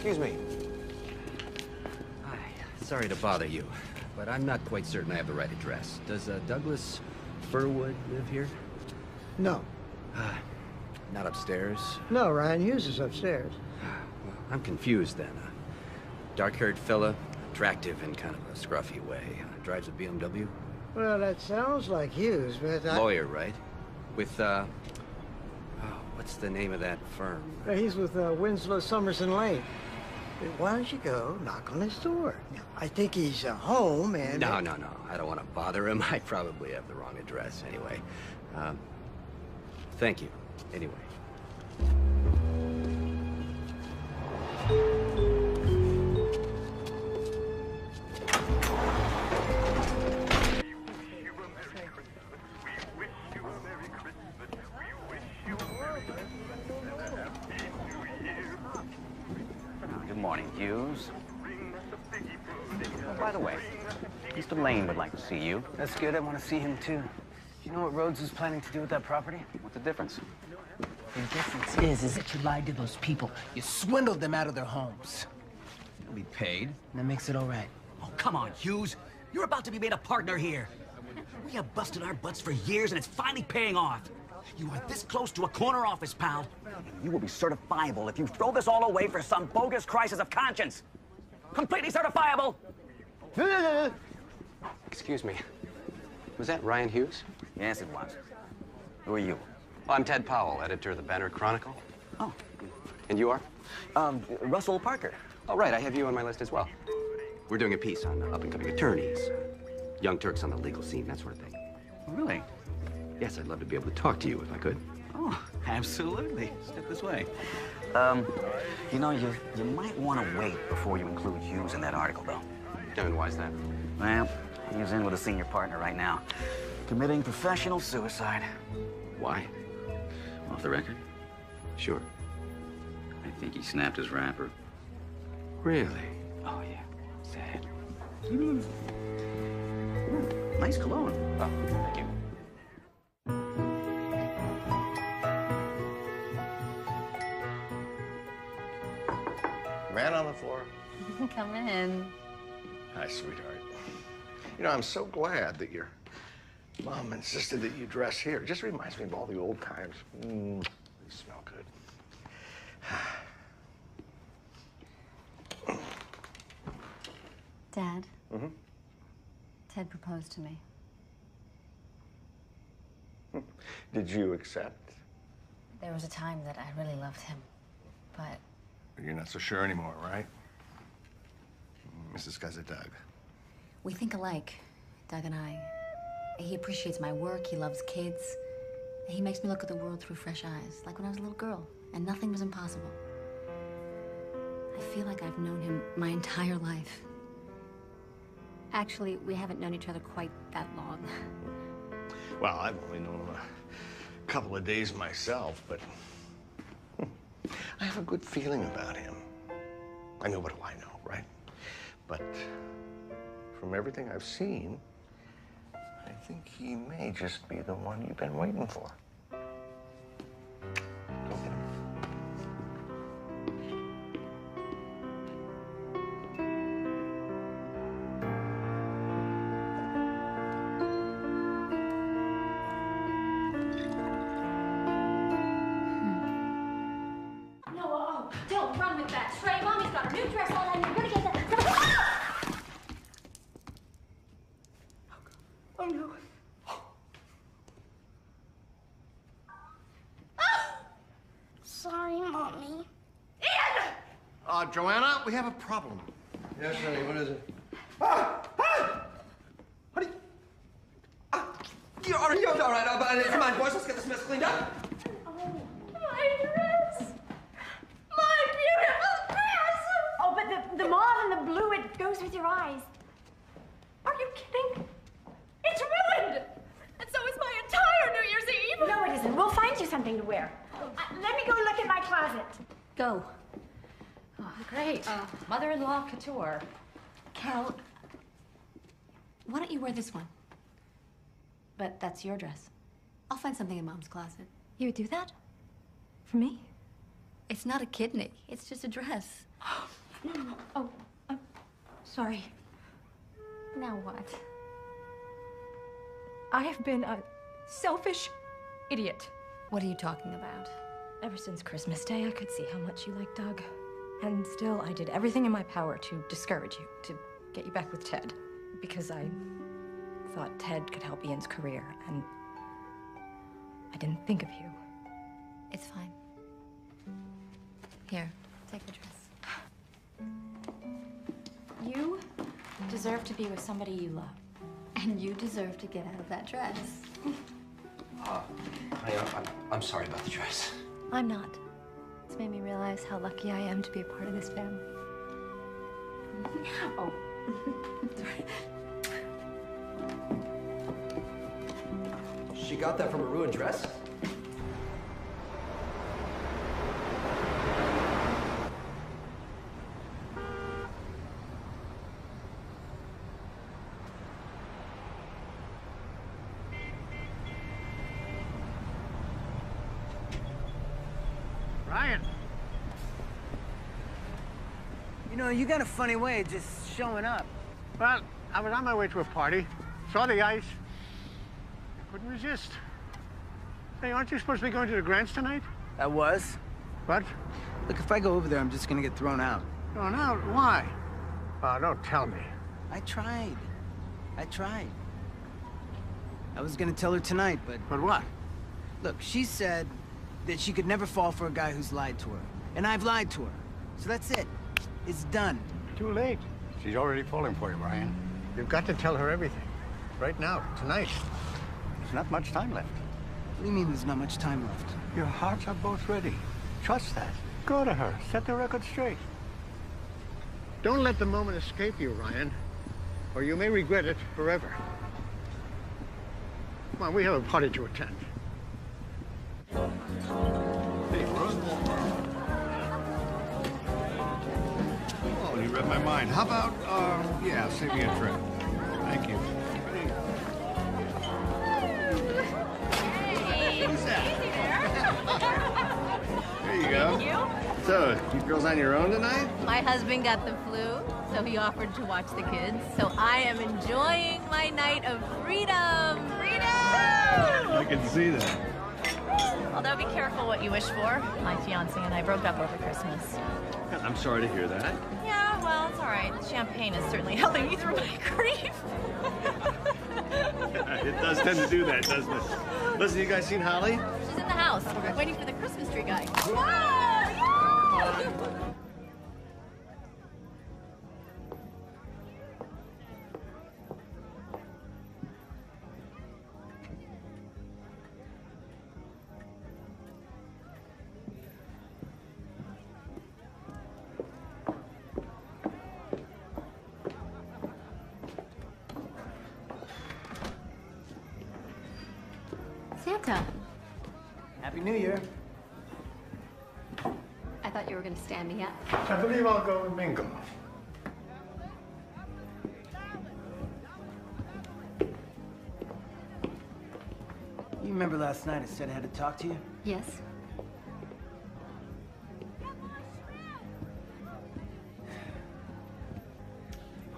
Excuse me. Hi. Sorry to bother you, but I'm not quite certain I have the right address. Does Douglas Furwood live here? No. Not upstairs? No, Ryan Hughes is upstairs. Well, I'm confused then. Dark-haired fella, attractive in kind of a scruffy way. Drives a BMW? Well, that sounds like Hughes, but Lawyer, right? With, what's the name of that firm? He's with Winslow, Summers and Lane. Why don't you go knock on his door? I think he's home and... No. I don't want to bother him. I probably have the wrong address anyway. Thank you. Anyway. Good morning, Hughes. Oh, by the way, Mr. Lane would like to see you. That's good. I want to see him, too. You know what Rhodes is planning to do with that property? What's the difference? The difference is that you lied to those people. You swindled them out of their homes. He'll be paid. And that makes it all right. Oh, come on, Hughes. You're about to be made a partner here. We have busted our butts for years, and it's finally paying off. You are this close to a corner office, pal. You will be certifiable if you throw this all away for some bogus crisis of conscience. Completely certifiable. Excuse me. Was that Ryan Hughes? Yes, it was. Who are you? Oh, I'm Ted Powell, editor of the Banner Chronicle. Oh. And you are? Russell Parker. Oh, right. I have you on my list as well. We're doing a piece on up-and-coming attorneys, young Turks on the legal scene, that sort of thing. Oh, really? Yes, I'd love to be able to talk to you if I could. Oh, absolutely. Step this way. You know, you might want to wait before you include Hughes in that article, though. And why's that? Well, he's in with a senior partner right now, committing professional suicide. Why? Off the record? Sure. I think he snapped his wrapper. Really? Oh, yeah. Sad. Nice cologne. Oh, thank you. Man on the floor. Come in. Hi, sweetheart. You know, I'm so glad that your mom insisted that you dress here. It just reminds me of all the old times. You smell good. Dad, Mm-hmm. Ted proposed to me. Did you accept? There was a time that I really loved him, but You're not so sure anymore, right? Mrs. Cousin Doug. we think alike, Doug and I. He appreciates my work, he loves kids. He makes me look at the world through fresh eyes, like when I was a little girl, and nothing was impossible. I feel like I've known him my entire life. Actually, we haven't known each other quite that long. Well, I've only known him a couple of days myself, but I have a good feeling about him. I know what do I know, right? But from everything I've seen, I think he may just be the one you've been waiting for. Go get him. No, oh, don't run with that, Trey. Mommy's got her new dress on and you're gonna get that. Oh no. Sorry, Mommy. Joanna, we have a problem. Yes, honey, what is it? You're all right. Come on, boys, let's get this mess cleaned up. My dress! My beautiful dress! Oh, but the mauve and the blue, it goes with your eyes. Are you kidding? It's ruined! And so is my entire New Year's Eve! No, it isn't. We'll find you something to wear. Let me go look at my closet. Go. Oh, great. Mother-in-law couture. Carol, why don't you wear this one? But that's your dress. I'll find something in Mom's closet. You would do that? For me? It's not a kidney. It's just a dress. Oh, I'm sorry. Now what? I have been a selfish idiot. What are you talking about? Ever since Christmas Day, I could see how much you liked Doug. And still, I did everything in my power to discourage you, to get you back with Ted. Because I thought Ted could help Ian's career, and I didn't think of you. It's fine. Here, take the dress. You deserve to be with somebody you love. And you deserve to get out of that dress. I'm sorry about the dress. I'm not. It's made me realize how lucky I am to be a part of this family. Oh. She got that from a ruined dress? Ryan. You know, you got a funny way of just showing up. Well, I was on my way to a party, saw the ice, couldn't resist. Hey, aren't you supposed to be going to the Grants tonight? I was. What? Look, if I go over there, I'm just gonna get thrown out. Thrown out? Why? Oh, don't tell me. I tried. I was gonna tell her tonight, but... But what? Look, she said that she could never fall for a guy who's lied to her. And I've lied to her. So that's it. It's done. Too late. She's already falling for you, Brian. You've got to tell her everything. Right now, tonight. There's not much time left. What do you mean there's not much time left? Your hearts are both ready. Trust that. Go to her. Set the record straight. Don't let the moment escape you, Ryan, or you may regret it forever. Come on, we have a party to attend. Hey, Brooke. Oh, you read my mind. How about, yeah, save me a trip. Thank you. Who's that? There you go. Thank you. So, you girls on your own tonight? My husband got the flu, so he offered to watch the kids. So I am enjoying my night of freedom. Freedom! I can see that. Although be careful what you wish for. My fiance and I broke up over Christmas. I'm sorry to hear that. Yeah, well, it's all right. Champagne is certainly helping me through my grief. It does tend to do that, doesn't it? Listen, you guys seen Holly? She's in the house. We're waiting for the Christmas tree guy. Santa. Happy New Year. I thought you were going to stand me up. I believe I'll go with Mingo. You remember last night I said I had to talk to you? Yes.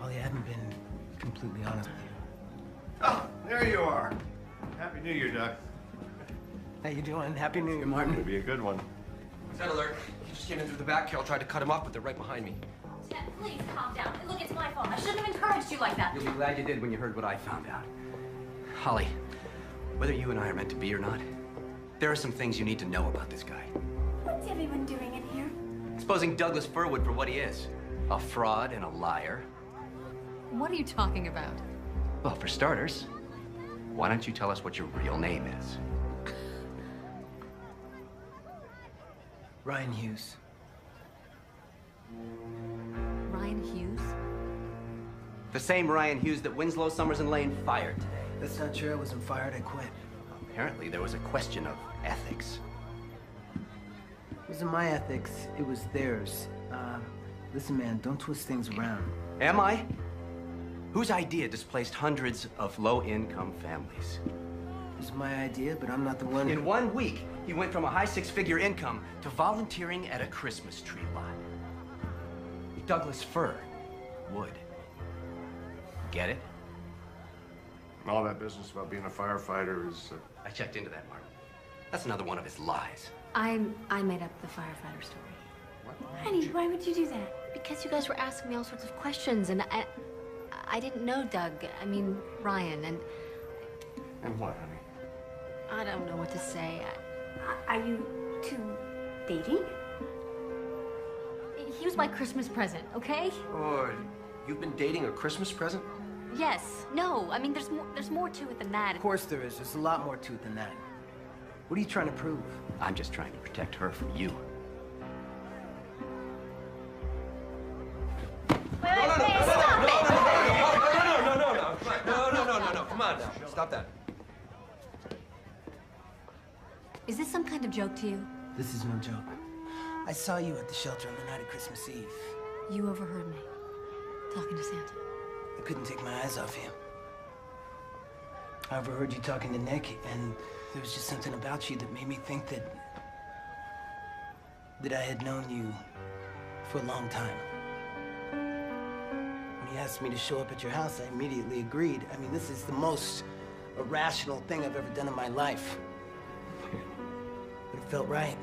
Holly, I haven't been completely honest with you. Oh, there you are. Happy New Year, Doc. How you doing? Happy New Year, Martin. It'll be a good one. Ted alert. He just came in through the back. Carol tried to cut him off, but they're right behind me. Ted, please calm down. Look, it's my fault. I shouldn't have encouraged you like that. You'll be glad you did when you heard what I found out. Holly, whether you and I are meant to be or not, there are some things you need to know about this guy. What's everyone doing in here? Exposing Douglas Furwood for what he is. A fraud and a liar. What are you talking about? Well, for starters, why don't you tell us what your real name is? Ryan Hughes. Ryan Hughes? The same Ryan Hughes that Winslow, Summers, and Lane fired today. That's not true. I wasn't fired. I quit. Apparently, there was a question of ethics. It wasn't my ethics. It was theirs. Listen, man, don't twist things around. Am I? Whose idea displaced hundreds of low-income families? It was my idea, but I'm not the one. In 1 week, he went from a high six-figure income to volunteering at a Christmas tree lot. Douglas Fir would. Get it? All that business about being a firefighter is... I checked into that, Martin. That's another one of his lies. I made up the firefighter story. Honey, why would you do that? Because you guys were asking me all sorts of questions, and I didn't know Doug. I mean, Ryan, and... And what, honey? I don't know what to say. Are you two dating? He was my Christmas present, okay? Oh, you've been dating a Christmas present? Yes. No. I mean, there's more to it than that. Of course there is. There's a lot more to it than that. What are you trying to prove? I'm just trying to protect her from you. No, come on now. Stop that. Is this some kind of joke to you? This is no joke. I saw you at the shelter on the night of Christmas Eve. You overheard me talking to Santa. I couldn't take my eyes off you. I overheard you talking to Nick, and there was just something about you that made me think that I had known you for a long time. When you asked me to show up at your house, I immediately agreed. I mean, this is the most irrational thing I've ever done in my life. But it felt right.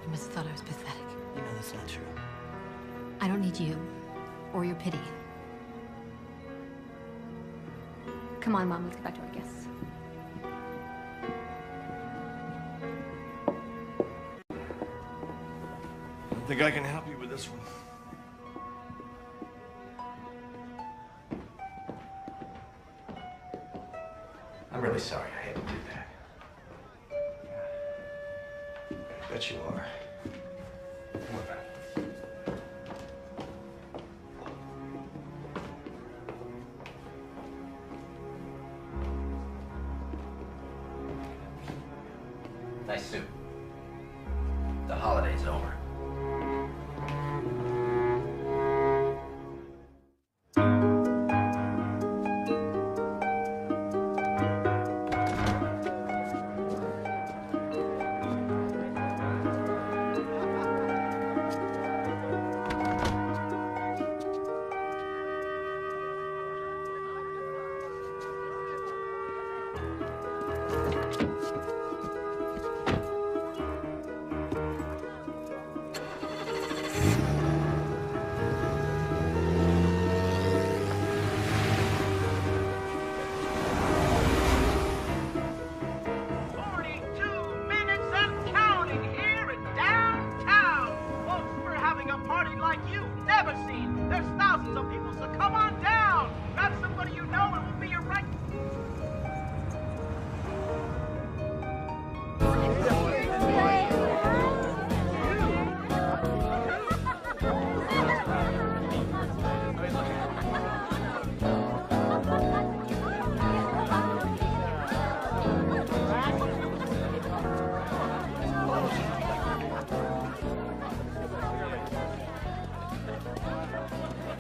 You must have thought I was pathetic. You know that's not true. I don't need you or your pity. Come on, Mom, let's get back to our guests. I think I can help you with this one. I'm really sorry I had to do that. I bet you are. Come on, man. Nice suit. The holiday's over.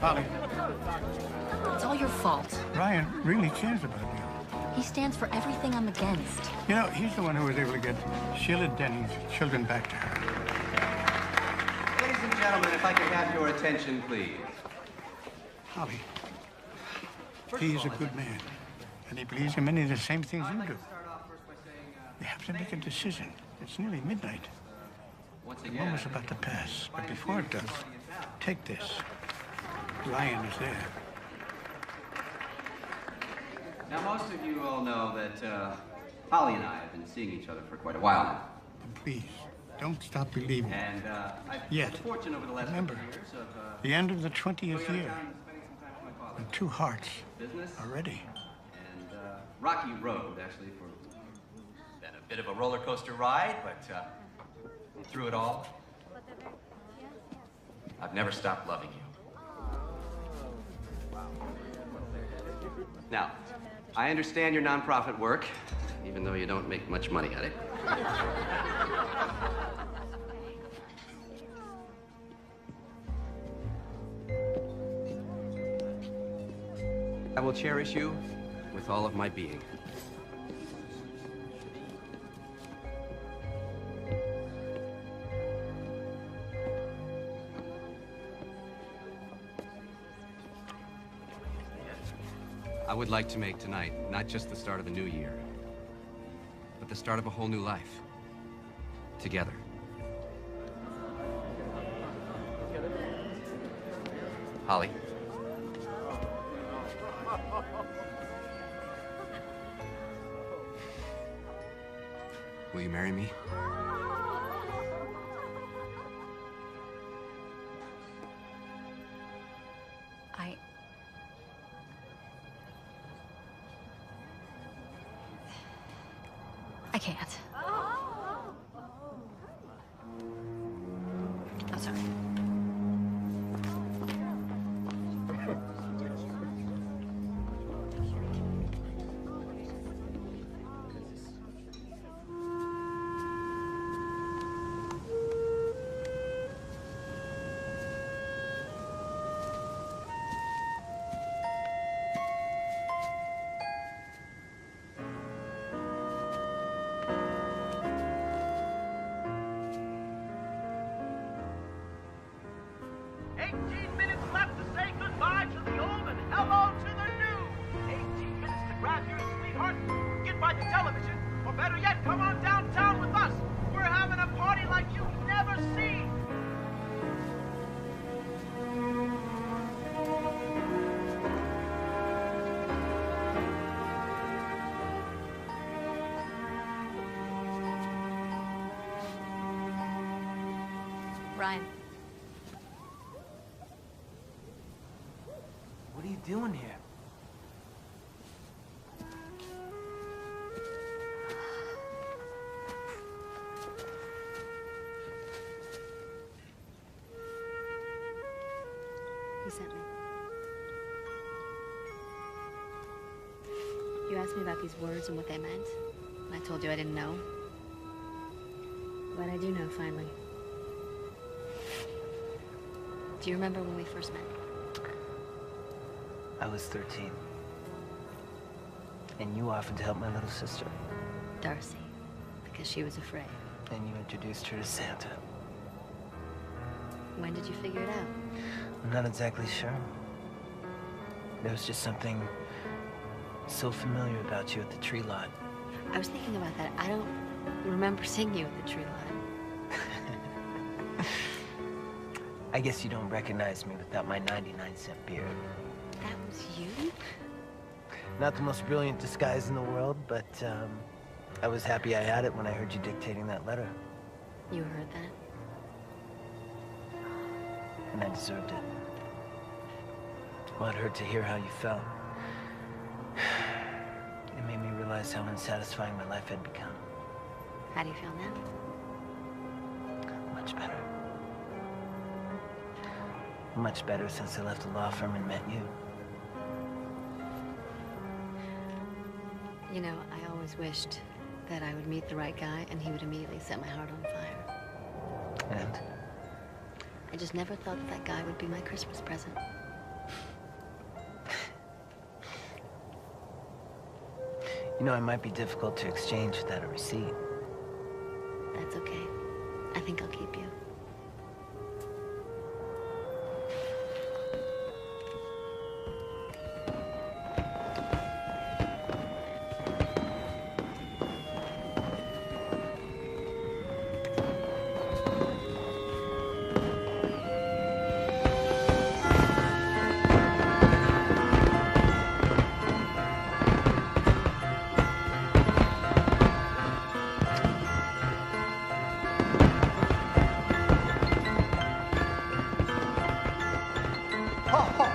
Holly. It's all your fault. Ryan really cares about you. He stands for everything I'm against. You know, he's the one who was able to get Sheila Denning's children back to her. Ladies and gentlemen, if I could have your attention, please. Holly, he's a good man, and he believes in many of the same things you do. We have to make a decision. It's nearly midnight. The moment's about to pass, but before it does, take this. Ryan is there. Now, most of you all know that Holly and I have been seeing each other for quite a while now. Please, don't stop believing. And I've Yet, had the fortune over the last remember, couple of years of the end of the 20th going out of year, town and spending some time with my father. and 2 hearts Business are ready. and rocky road, actually, for been a bit of a roller coaster ride, but through it all, I've never stopped loving you. Now, I understand your nonprofit work, even though you don't make much money at it. I will cherish you with all of my being. I would like to make tonight not just the start of a new year, but the start of a whole new life. Together. Holly. Will you marry me? I can't. I'm sorry. Ryan. What are you doing here? He sent me. You asked me about these words and what they meant, and I told you I didn't know. But I do know, finally. Do you remember when we first met? I was 13. And you offered to help my little sister. Darcy, because she was afraid. And you introduced her to Santa. When did you figure it out? I'm not exactly sure. There was just something so familiar about you at the tree lot. I was thinking about that. I don't remember seeing you at the tree lot. I guess you don't recognize me without my 99-cent beard. That was you? Not the most brilliant disguise in the world, but I was happy I had it when I heard you dictating that letter. You heard that? And I deserved it. Well, it hurt to hear how you felt. It made me realize how unsatisfying my life had become. How do you feel now? Much better. Much better since I left the law firm and met you. You know, I always wished that I would meet the right guy and he would immediately set my heart on fire. And? I just never thought that guy would be my Christmas present. You know, it might be difficult to exchange without a receipt. That's okay. I think I'll keep you. Oh,